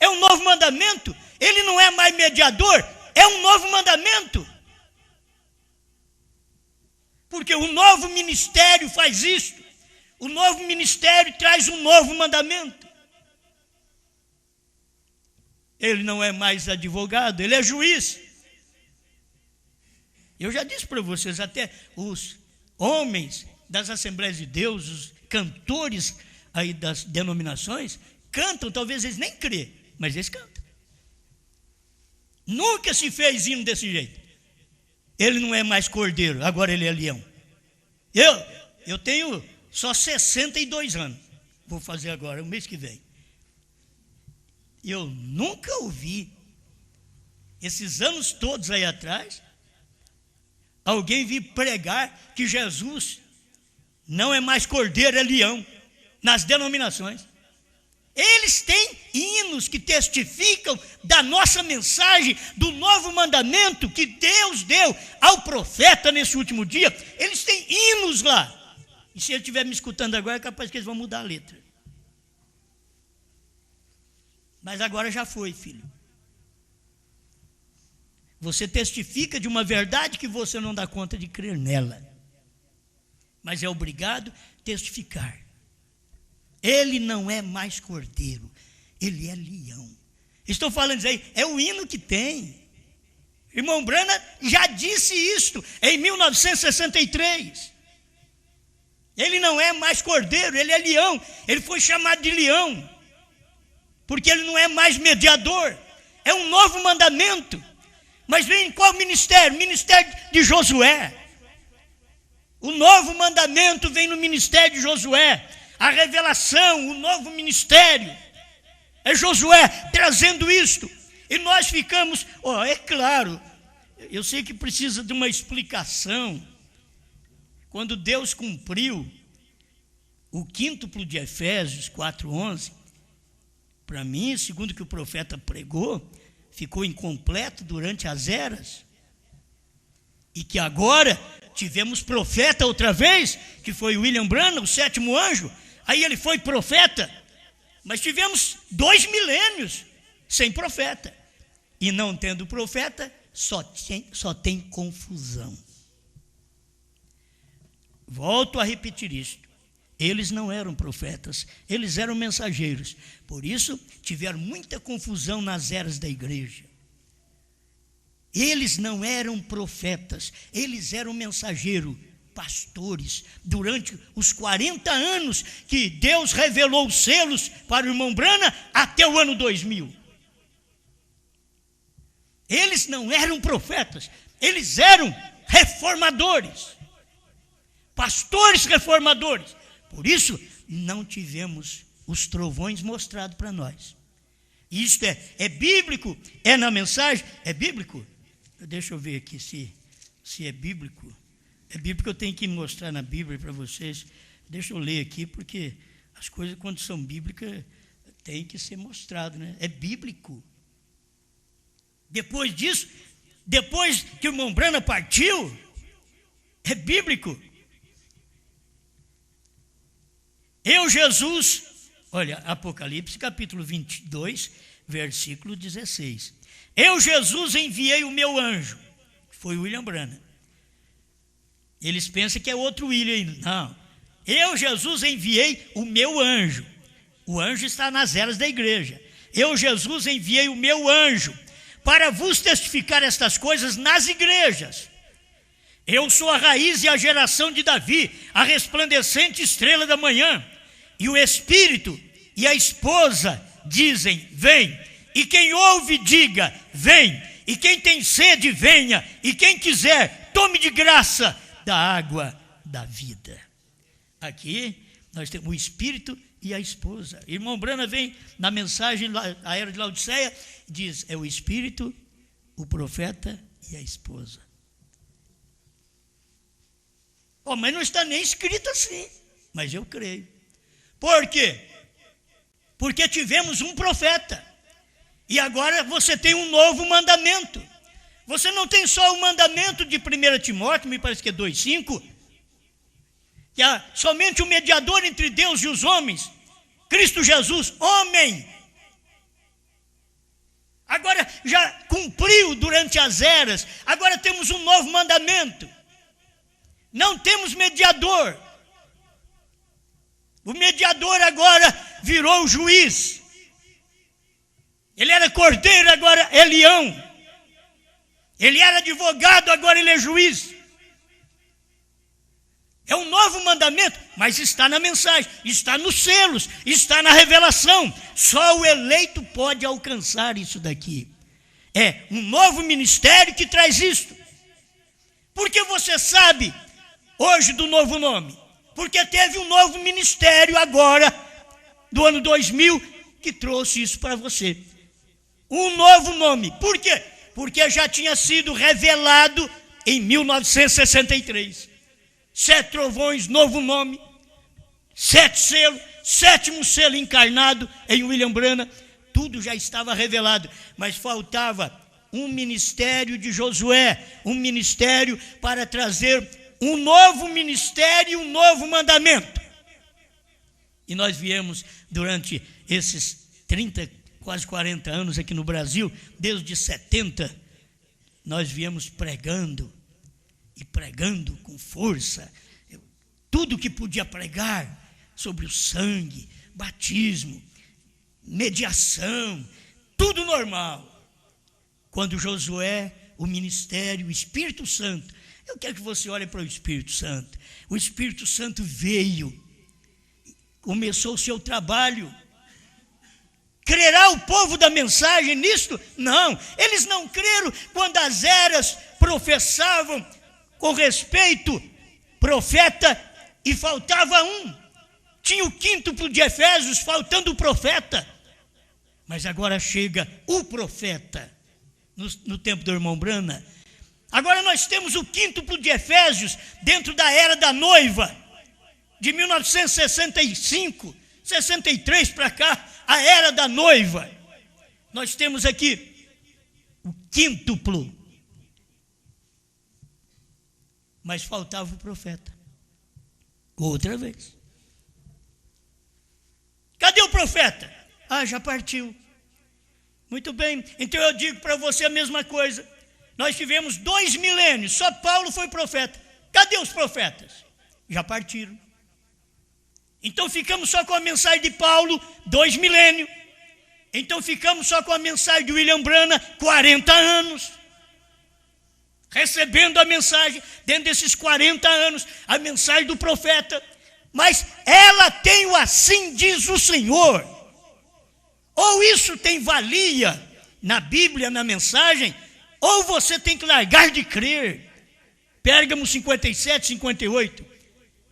é um novo mandamento. Ele não é mais mediador, é um novo mandamento. Porque o novo ministério faz isso. O novo ministério traz um novo mandamento. Ele não é mais advogado, ele é juiz. Eu já disse para vocês, até os homens das Assembleias de Deus, os cantores aí das denominações, cantam, talvez eles nem crêem, mas eles cantam. Nunca se fez hino desse jeito. Ele não é mais cordeiro, agora ele é leão. Eu tenho só 62 anos, vou fazer agora, o mês que vem. Eu nunca ouvi, esses anos todos aí atrás, alguém vir pregar que Jesus não é mais cordeiro, é leão, nas denominações. Eles têm hinos que testificam da nossa mensagem, do novo mandamento que Deus deu ao profeta nesse último dia. Eles têm hinos lá. E se ele estiver me escutando agora, é capaz que eles vão mudar a letra. Mas agora já foi, filho. Você testifica de uma verdade que você não dá conta de crer nela. Mas é obrigado a testificar. Ele não é mais cordeiro, ele é leão. Estou falando isso aí, é o hino que tem. Irmão Branham já disse isto em 1963. Ele não é mais cordeiro, ele é leão. Ele foi chamado de leão, porque ele não é mais mediador. É um novo mandamento. Mas vem em qual ministério? Ministério de Josué. O novo mandamento vem no ministério de Josué. A revelação, o novo ministério. É Josué trazendo isto. E nós ficamos, é claro, eu sei que precisa de uma explicação. Quando Deus cumpriu o quíntuplo de Efésios 4:11, para mim, segundo o que o profeta pregou, ficou incompleto durante as eras. E que agora tivemos profeta outra vez, que foi William Branham, o 7º anjo. Aí ele foi profeta, mas tivemos 2 milênios sem profeta. E não tendo profeta, só tem confusão. Volto a repetir isto. Eles não eram profetas, eles eram mensageiros. Por isso, tiveram muita confusão nas eras da igreja. Eles não eram profetas, eles eram mensageiros, pastores. Durante os 40 anos que Deus revelou os selos para o irmão Branham, até o ano 2000. Eles não eram profetas, eles eram reformadores. pastores reformadores. Por isso, não tivemos os trovões mostrados para nós. Isto é bíblico? É na mensagem? É bíblico? Deixa eu ver aqui se é bíblico. É bíblico, eu tenho que mostrar na Bíblia para vocês. Deixa eu ler aqui, porque as coisas, quando são bíblicas, tem que ser mostrado, né? É bíblico. Depois disso, depois que o irmão Brana partiu, é bíblico. Eu, Jesus, olha, Apocalipse capítulo 22, versículo 16. Eu, Jesus, enviei o meu anjo, que foi o William Brana. Eles pensam que é outro William ainda. Não. Eu, Jesus, enviei o meu anjo. O anjo está nas eras da igreja. Eu, Jesus, enviei o meu anjo para vos testificar estas coisas nas igrejas. Eu sou a raiz e a geração de Davi, a resplandecente estrela da manhã. E o Espírito e a esposa dizem, vem. E quem ouve, diga, vem. E quem tem sede, venha. E quem quiser, tome de graça da água da vida. Aqui nós temos o Espírito e a esposa. Irmão Brana vem na mensagem, a era de Laodiceia, diz, é o Espírito, o profeta e a esposa. Oh, mas não está nem escrito assim, mas eu creio. Por quê? Porque tivemos um profeta, e agora você tem um novo mandamento. Você não tem só o mandamento de 1 Timóteo, me parece que é 2,5, que há somente o mediador entre Deus e os homens, Cristo Jesus, homem. Agora já cumpriu durante as eras, agora temos um novo mandamento. Não temos mediador. O mediador agora virou juiz. Ele era cordeiro, agora é leão. Ele era advogado, agora ele é juiz. É um novo mandamento, mas está na mensagem, está nos selos, está na revelação. Só o eleito pode alcançar isso daqui. É um novo ministério que traz isto. Porque você sabe hoje do novo nome? Porque teve um novo ministério agora, do ano 2000, que trouxe isso para você. Um novo nome. Por quê? Porque já tinha sido revelado em 1963. 7 trovões, novo nome, 7 selos, 7º selo encarnado em William Brana, tudo já estava revelado, mas faltava um ministério de Josué, um ministério para trazer um novo ministério, um novo mandamento. E nós viemos durante esses 30, quase 40 anos aqui no Brasil, desde 70, nós viemos pregando, e pregando com força, tudo que podia pregar sobre o sangue, batismo, mediação, tudo normal. Quando Josué, o ministério, o Espírito Santo, eu quero que você olhe para o Espírito Santo. O Espírito Santo veio, começou o seu trabalho. Crerá o povo da mensagem nisto? Não, eles não creram quando as eras professavam com respeito, profeta, e faltava um. Tinha o quíntuplo de Efésios, faltando o profeta. Mas agora chega o profeta, no tempo do irmão Brana. Agora nós temos o quíntuplo de Efésios, dentro da era da noiva, de 1965, 63 para cá, a era da noiva. Nós temos aqui o quíntuplo. Mas faltava o profeta. Outra vez. Cadê o profeta? Ah, já partiu. Muito bem, então eu digo para você a mesma coisa. Nós tivemos 2 milênios, só Paulo foi profeta. Cadê os profetas? Já partiram. Então ficamos só com a mensagem de Paulo, 2 milênios. Então ficamos só com a mensagem de William Brana, 40 anos. Recebendo a mensagem, dentro desses 40 anos, a mensagem do profeta. Mas ela tem o assim diz o Senhor. Ou isso tem valia na Bíblia, na mensagem, ou você tem que largar de crer. Pérgamo 57, 58.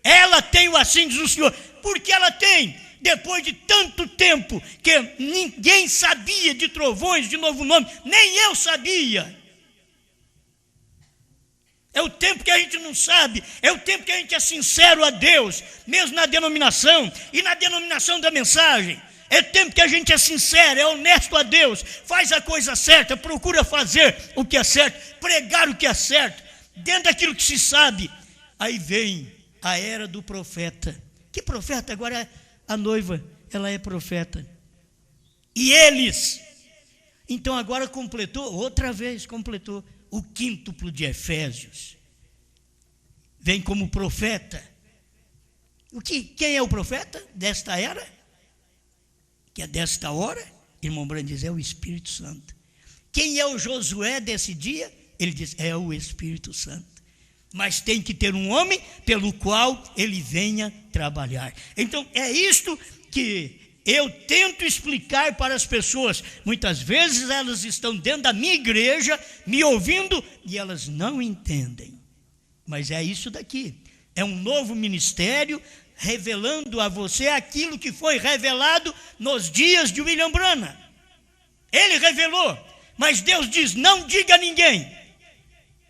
Ela tem o assim diz o Senhor. Porque ela tem, depois de tanto tempo que ninguém sabia de trovões, de novo nome, nem eu sabia. É o tempo que a gente não sabe, é o tempo que a gente é sincero a Deus, mesmo na denominação e na denominação da mensagem. É tempo que a gente é sincero, é honesto a Deus, faz a coisa certa, procura fazer o que é certo, pregar o que é certo, dentro daquilo que se sabe. Aí vem a era do profeta. Que profeta? Agora a noiva, ela é profeta. E eles, então agora completou, outra vez completou o quíntuplo de Efésios. Vem como profeta. Quem é o profeta desta era? Que é desta hora? Irmão Brando diz, é o Espírito Santo. Quem é o Josué desse dia? Ele diz, é o Espírito Santo. Mas tem que ter um homem pelo qual ele venha trabalhar. Então é isto que eu tento explicar para as pessoas. Muitas vezes elas estão dentro da minha igreja, me ouvindo, e elas não entendem. Mas é isso daqui. É um novo ministério, revelando a você aquilo que foi revelado nos dias de William Branham. Ele revelou, mas Deus diz, não diga a ninguém.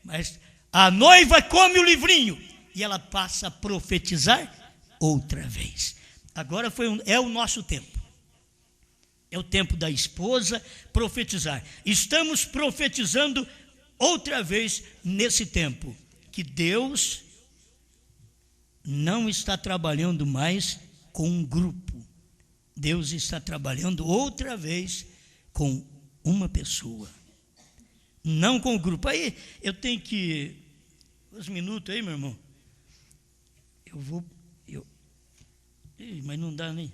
Mas a noiva come o livrinho, e ela passa a profetizar outra vez. Agora é o nosso tempo. É o tempo da esposa profetizar. Estamos profetizando outra vez nesse tempo. Que Deus não está trabalhando mais com um grupo. Deus está trabalhando outra vez com uma pessoa. Não com o grupo. Aí eu tenho que... Uns minutos aí, meu irmão. Mas não dá nem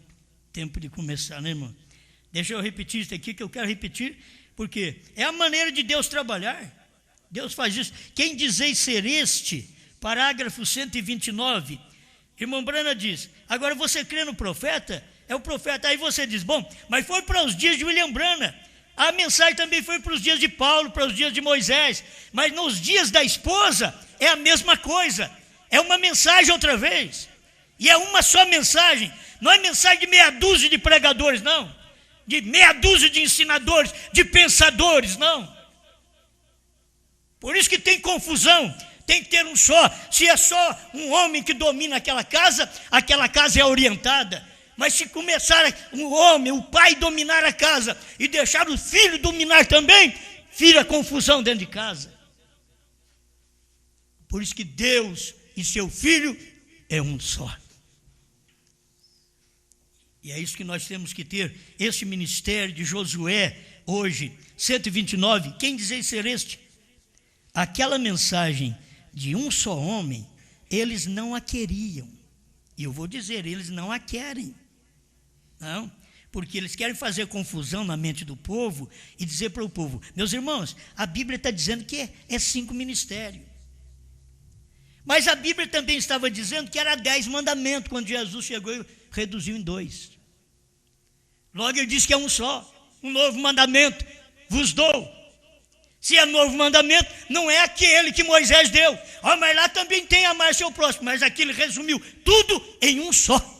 tempo de começar, né, irmão? Deixa eu repetir isso aqui, que eu quero repetir, porque é a maneira de Deus trabalhar. Deus faz isso. Quem dizeis ser este, parágrafo 129, irmão Branham diz, agora você crê no profeta? É o profeta. Aí você diz, bom, mas foi para os dias de William Branham. A mensagem também foi para os dias de Paulo, para os dias de Moisés. Mas nos dias da esposa, é a mesma coisa. É uma mensagem outra vez. E é uma só mensagem. Não é mensagem de meia dúzia de pregadores, não. De meia dúzia de ensinadores, de pensadores, não. Por isso que tem confusão. Tem que ter um só. Se é só um homem que domina aquela casa é orientada. Mas se começar um homem, o pai dominar a casa e deixar o filho dominar também, vira confusão dentro de casa. Por isso que Deus e seu filho é um só. E é isso que nós temos que ter, esse ministério de Josué, hoje, 129, quem dizer ser este? Aquela mensagem de um só homem, eles não a queriam. E eu vou dizer, eles não a querem. Não, porque eles querem fazer confusão na mente do povo e dizer para o povo, meus irmãos, a Bíblia está dizendo que é 5 ministérios. Mas a Bíblia também estava dizendo que era 10 mandamentos, quando Jesus chegou e reduziu em 2. Logo ele disse que é um só, um novo mandamento, vos dou. Se é novo mandamento, não é aquele que Moisés deu. Mas lá também tem amar seu próximo, mas aqui ele resumiu tudo em um só.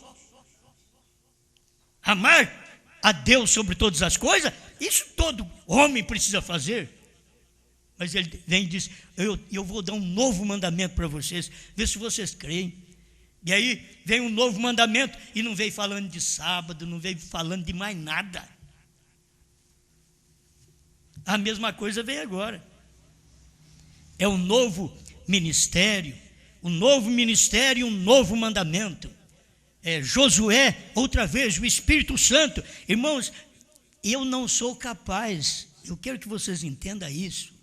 Amar a Deus sobre todas as coisas, isso todo homem precisa fazer. Mas ele vem e diz, eu vou dar um novo mandamento para vocês, vê se vocês creem. E aí vem um novo mandamento e não veio falando de sábado, não veio falando de mais nada. A mesma coisa vem agora. É um novo ministério, um novo mandamento. Josué, outra vez, o Espírito Santo. Irmãos, eu não sou capaz, eu quero que vocês entendam isso.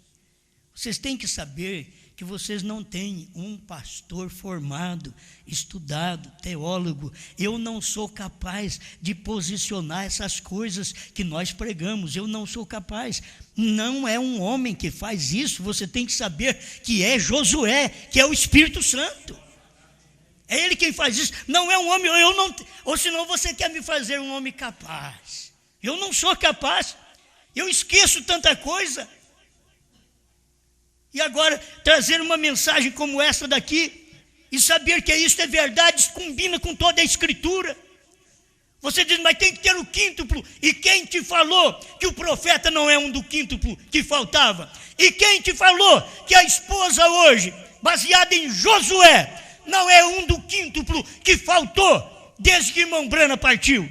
Vocês têm que saber que vocês não têm um pastor formado, estudado, teólogo. Eu não sou capaz de posicionar essas coisas que nós pregamos. Eu não sou capaz. Não é um homem que faz isso. Você tem que saber que é Josué, que é o Espírito Santo. É ele quem faz isso. Não é um homem, ou senão você quer me fazer um homem capaz. Eu não sou capaz. Eu esqueço tanta coisa. E agora, trazer uma mensagem como essa daqui, e saber que isto é verdade, isso combina com toda a Escritura. Você diz, mas tem que ter o quíntuplo. E quem te falou que o profeta não é um do quíntuplo que faltava? E quem te falou que a esposa hoje, baseada em Josué, não é um do quíntuplo que faltou desde que o irmão Brana partiu?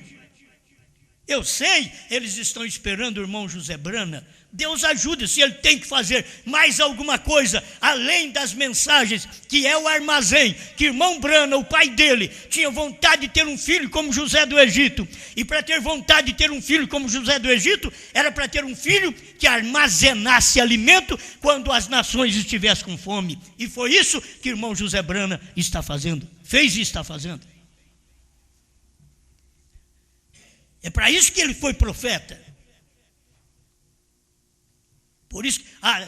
Eu sei, eles estão esperando o irmão José Brana. Deus ajude se ele tem que fazer mais alguma coisa, além das mensagens, que é o armazém, que irmão Brana, o pai dele, tinha vontade de ter um filho como José do Egito. E para ter vontade de ter um filho como José do Egito, era para ter um filho que armazenasse alimento quando as nações estivessem com fome. E foi isso que irmão José Brana está fazendo, fez e está fazendo. É para isso que ele foi profeta. Por isso,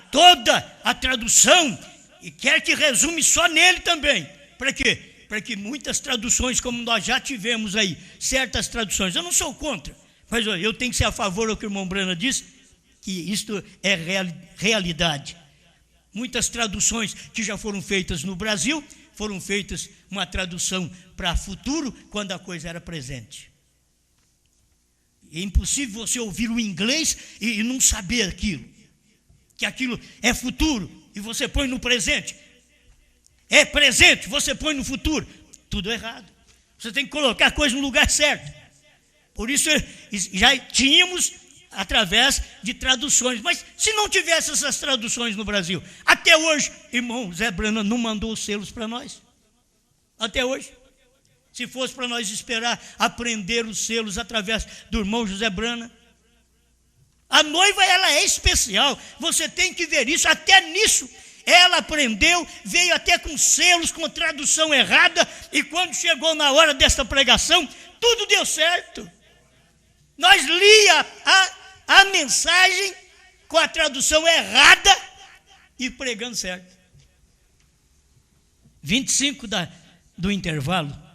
toda a tradução, e quer que resume só nele também. Para quê? Para que muitas traduções, como nós já tivemos aí, certas traduções, eu não sou contra, mas eu tenho que ser a favor do que o irmão Brana disse, que isto é realidade. Muitas traduções que já foram feitas no Brasil, foram feitas uma tradução para futuro, quando a coisa era presente. É impossível você ouvir o inglês e não saber aquilo. Que aquilo é futuro e você põe no presente. É presente, você põe no futuro. Tudo errado. Você tem que colocar a coisa no lugar certo. Por isso já tínhamos através de traduções. Mas se não tivesse essas traduções no Brasil, até hoje, irmão Zé Brana não mandou os selos para nós. Até hoje. Se fosse para nós esperar aprender os selos através do irmão José Brana. A noiva, ela é especial, você tem que ver isso, até nisso ela aprendeu, veio até com selos, com tradução errada, e quando chegou na hora desta pregação, tudo deu certo. Nós lia a mensagem com a tradução errada e pregando certo. 25 do intervalo.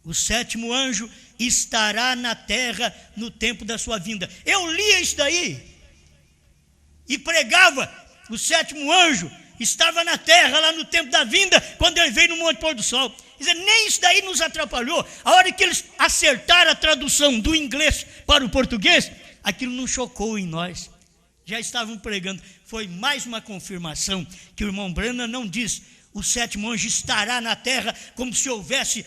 O sétimo anjo estará na terra no tempo da sua vinda. Eu lia isso daí e pregava. O sétimo anjo estava na terra lá no tempo da vinda, quando ele veio no Monte Pôr do Sol. Quer dizer, nem isso daí nos atrapalhou. A hora que eles acertaram a tradução do inglês para o português, aquilo não chocou em nós. Já estavam pregando. Foi mais uma confirmação que o irmão Brana não diz o sétimo anjo estará na terra como se houvesse...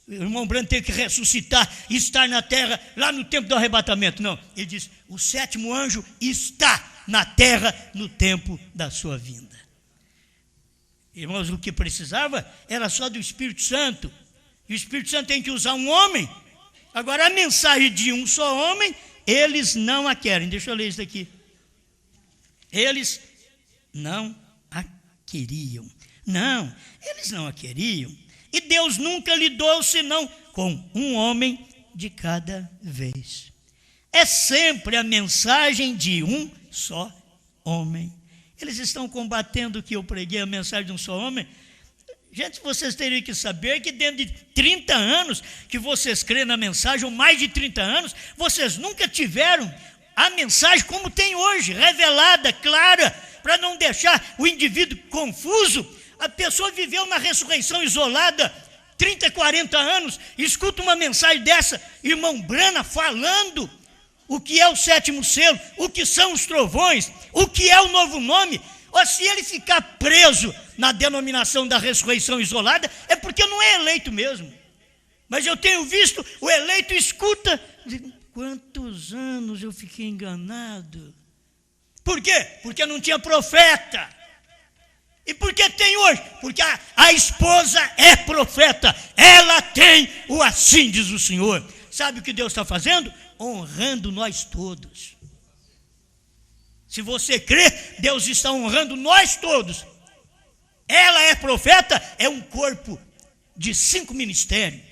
O irmão Brana teve que ressuscitar e estar na terra lá no tempo do arrebatamento. Não, ele diz, o sétimo anjo está na terra no tempo da sua vinda. Irmãos, o que precisava era só do Espírito Santo. E o Espírito Santo tem que usar um homem. Agora, a mensagem de um só homem, eles não a querem. Deixa eu ler isso daqui. Eles não a queriam. Não, eles não a queriam. E Deus nunca lidou senão com um homem de cada vez. É sempre a mensagem de um só homem. Eles estão combatendo que eu preguei a mensagem de um só homem. Gente, vocês teriam que saber que dentro de 30 anos que vocês creem na mensagem, ou mais de 30 anos, vocês nunca tiveram a mensagem como tem hoje, revelada, clara, para não deixar o indivíduo confuso. A pessoa viveu na ressurreição isolada 30, 40 anos, escuta uma mensagem dessa, irmão Brana falando o que é o sétimo selo, o que são os trovões, o que é o novo nome. Ou se ele ficar preso na denominação da ressurreição isolada, é porque não é eleito mesmo. Mas eu tenho visto, o eleito escuta, quantos anos eu fiquei enganado. Por quê? Porque não tinha profeta. E por que tem hoje? Porque a esposa é profeta. Ela tem o assim diz o Senhor. Sabe o que Deus está fazendo? Honrando nós todos. Se você crê, Deus está honrando nós todos. Ela é profeta, é um corpo de 5 ministérios.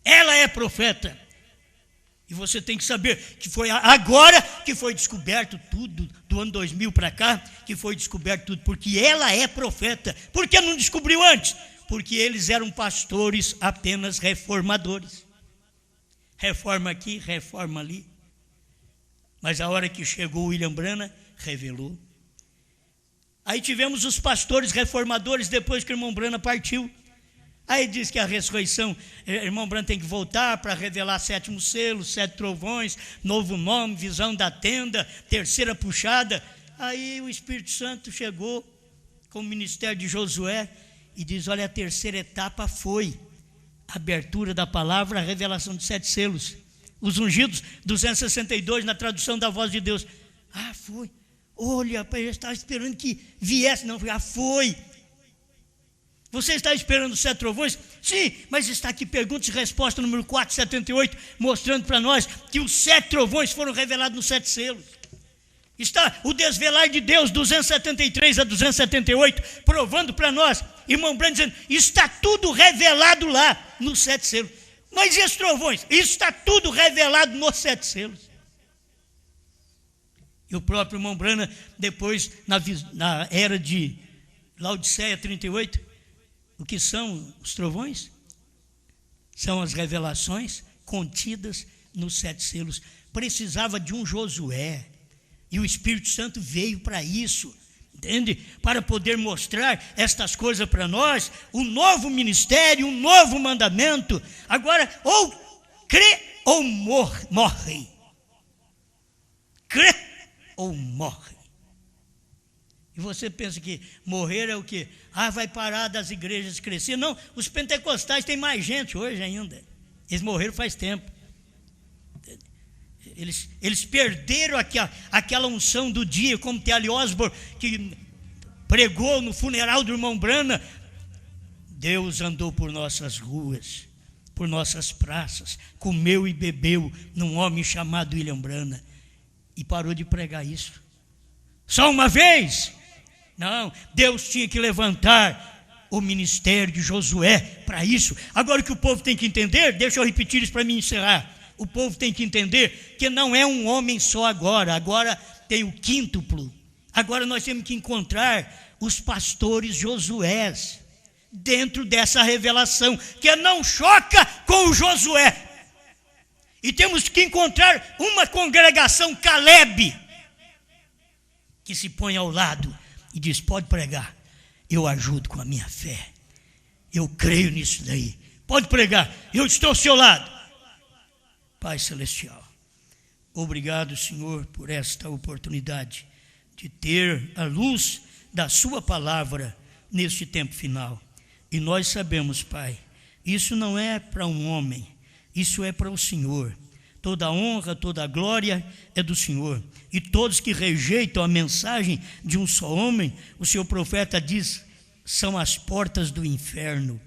Ela é profeta. E você tem que saber que foi agora que foi descoberto tudo, do ano 2000 para cá, que foi descoberto tudo, porque ela é profeta. Por que não descobriu antes? Porque eles eram pastores apenas reformadores. Reforma aqui, reforma ali. Mas a hora que chegou o William Brana, revelou. Aí tivemos os pastores reformadores depois que o irmão Brana partiu. Aí diz que a ressurreição, o irmão Brana tem que voltar para revelar 7º selo, 7 trovões, novo nome, visão da tenda, 3ª puxada. Aí o Espírito Santo chegou com o ministério de Josué e diz: olha, a 3ª etapa foi a abertura da palavra, a revelação de 7 selos. Os ungidos, 262 na tradução da Voz de Deus. Ah, foi. Olha, eu estava esperando que viesse. Não, já foi. Você está esperando os 7 trovões? Sim, mas está aqui perguntas e resposta número 478, mostrando para nós que os 7 trovões foram revelados nos 7 selos. Está o desvelar de Deus, 273 a 278, provando para nós, irmão Brando dizendo, está tudo revelado lá nos 7 selos. Mas e os trovões? Isso está tudo revelado nos 7 selos. E o próprio irmão Brana, depois, na era de Laodiceia 38, o que são os trovões? São as revelações contidas nos 7 selos. Precisava de um Josué, e o Espírito Santo veio para isso, entende? Para poder mostrar estas coisas para nós, um novo ministério, um novo mandamento. Agora, ou crê ou morre. Crê ou morre. E você pensa que morrer é o quê? Ah, vai parar das igrejas crescer. Não, os pentecostais têm mais gente hoje ainda. Eles morreram faz tempo. Eles perderam aquela unção do dia, como T.L. Osborne, que pregou no funeral do irmão Brana. Deus andou por nossas ruas, por nossas praças, comeu e bebeu num homem chamado William Brana, e parou de pregar isso. Só uma vez? Não, Deus tinha que levantar o ministério de Josué para isso. Agora o que o povo tem que entender, deixa eu repetir isso para mim encerrar. O povo tem que entender que não é um homem só agora tem o quíntuplo. Agora nós temos que encontrar os pastores Josués dentro dessa revelação, que não choca com o Josué. E temos que encontrar uma congregação Caleb, que se põe ao lado e diz, pode pregar, eu ajudo com a minha fé, eu creio nisso daí, pode pregar, eu estou ao seu lado. Pai Celestial, obrigado, Senhor, por esta oportunidade de ter a luz da sua palavra neste tempo final. E nós sabemos, Pai, isso não é para um homem, isso é para o Senhor. Toda a honra, toda a glória é do Senhor. E todos que rejeitam a mensagem de um só homem, o seu profeta diz, são as portas do inferno,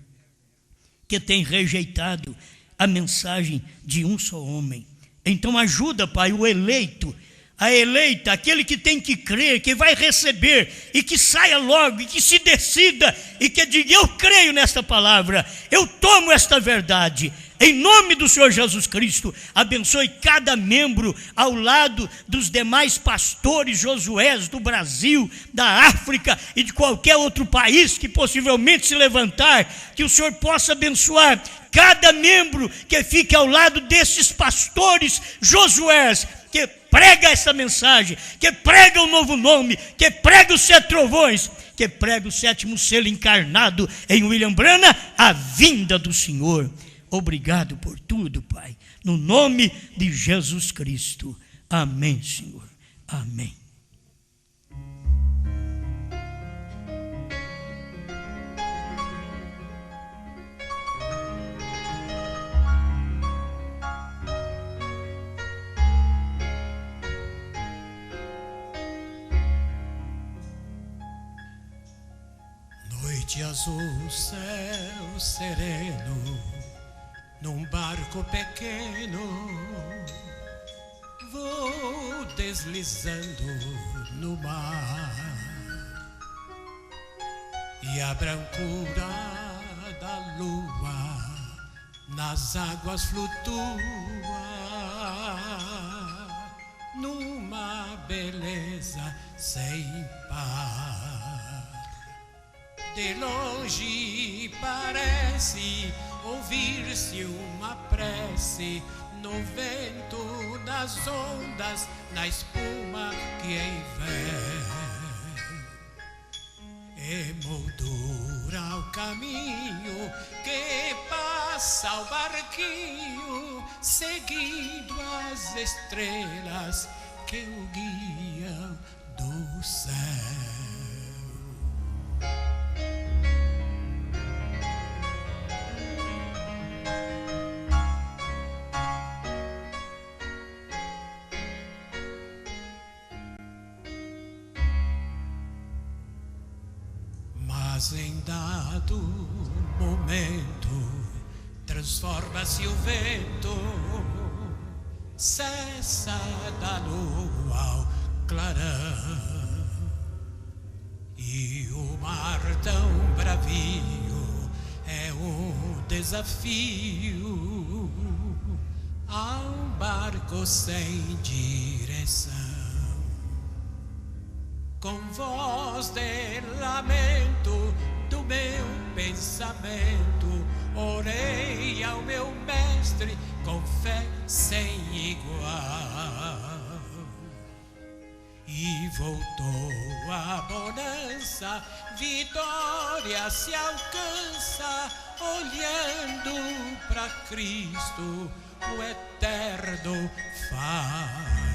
que tem rejeitado a mensagem de um só homem. Então ajuda, Pai, o eleito, a eleita, aquele que tem que crer, que vai receber, e que saia logo, e que se decida, e que diga, eu creio nesta palavra, eu tomo esta verdade. Em nome do Senhor Jesus Cristo, abençoe cada membro ao lado dos demais pastores Josués do Brasil, da África e de qualquer outro país que possivelmente se levantar, que o Senhor possa abençoar cada membro que fique ao lado desses pastores Josués, que prega essa mensagem, que prega o novo nome, que prega os 7 trovões, que prega o 7º selo encarnado em William Brana, a vinda do Senhor. Obrigado por tudo, Pai, no nome de Jesus Cristo. Amém, Senhor. Amém. Noite azul, céu sereno, num barco pequeno, vou deslizando no mar, e a brancura da lua nas águas flutua, numa beleza sem par. De longe parece ouvir-se uma prece no vento, nas ondas, na espuma que vem. emoldura o caminho que passa o barquinho, seguindo as estrelas que o guiam do céu. Mas em dado momento transforma-se o vento, cessa da lua ao clarão, e o mar tão bravio é um desafio a um barco sem direção. Com voz de lamento do meu pensamento, orei ao meu mestre com fé sem igual. E voltou a bonança, vitória se alcança, olhando para Cristo, o eterno Pai.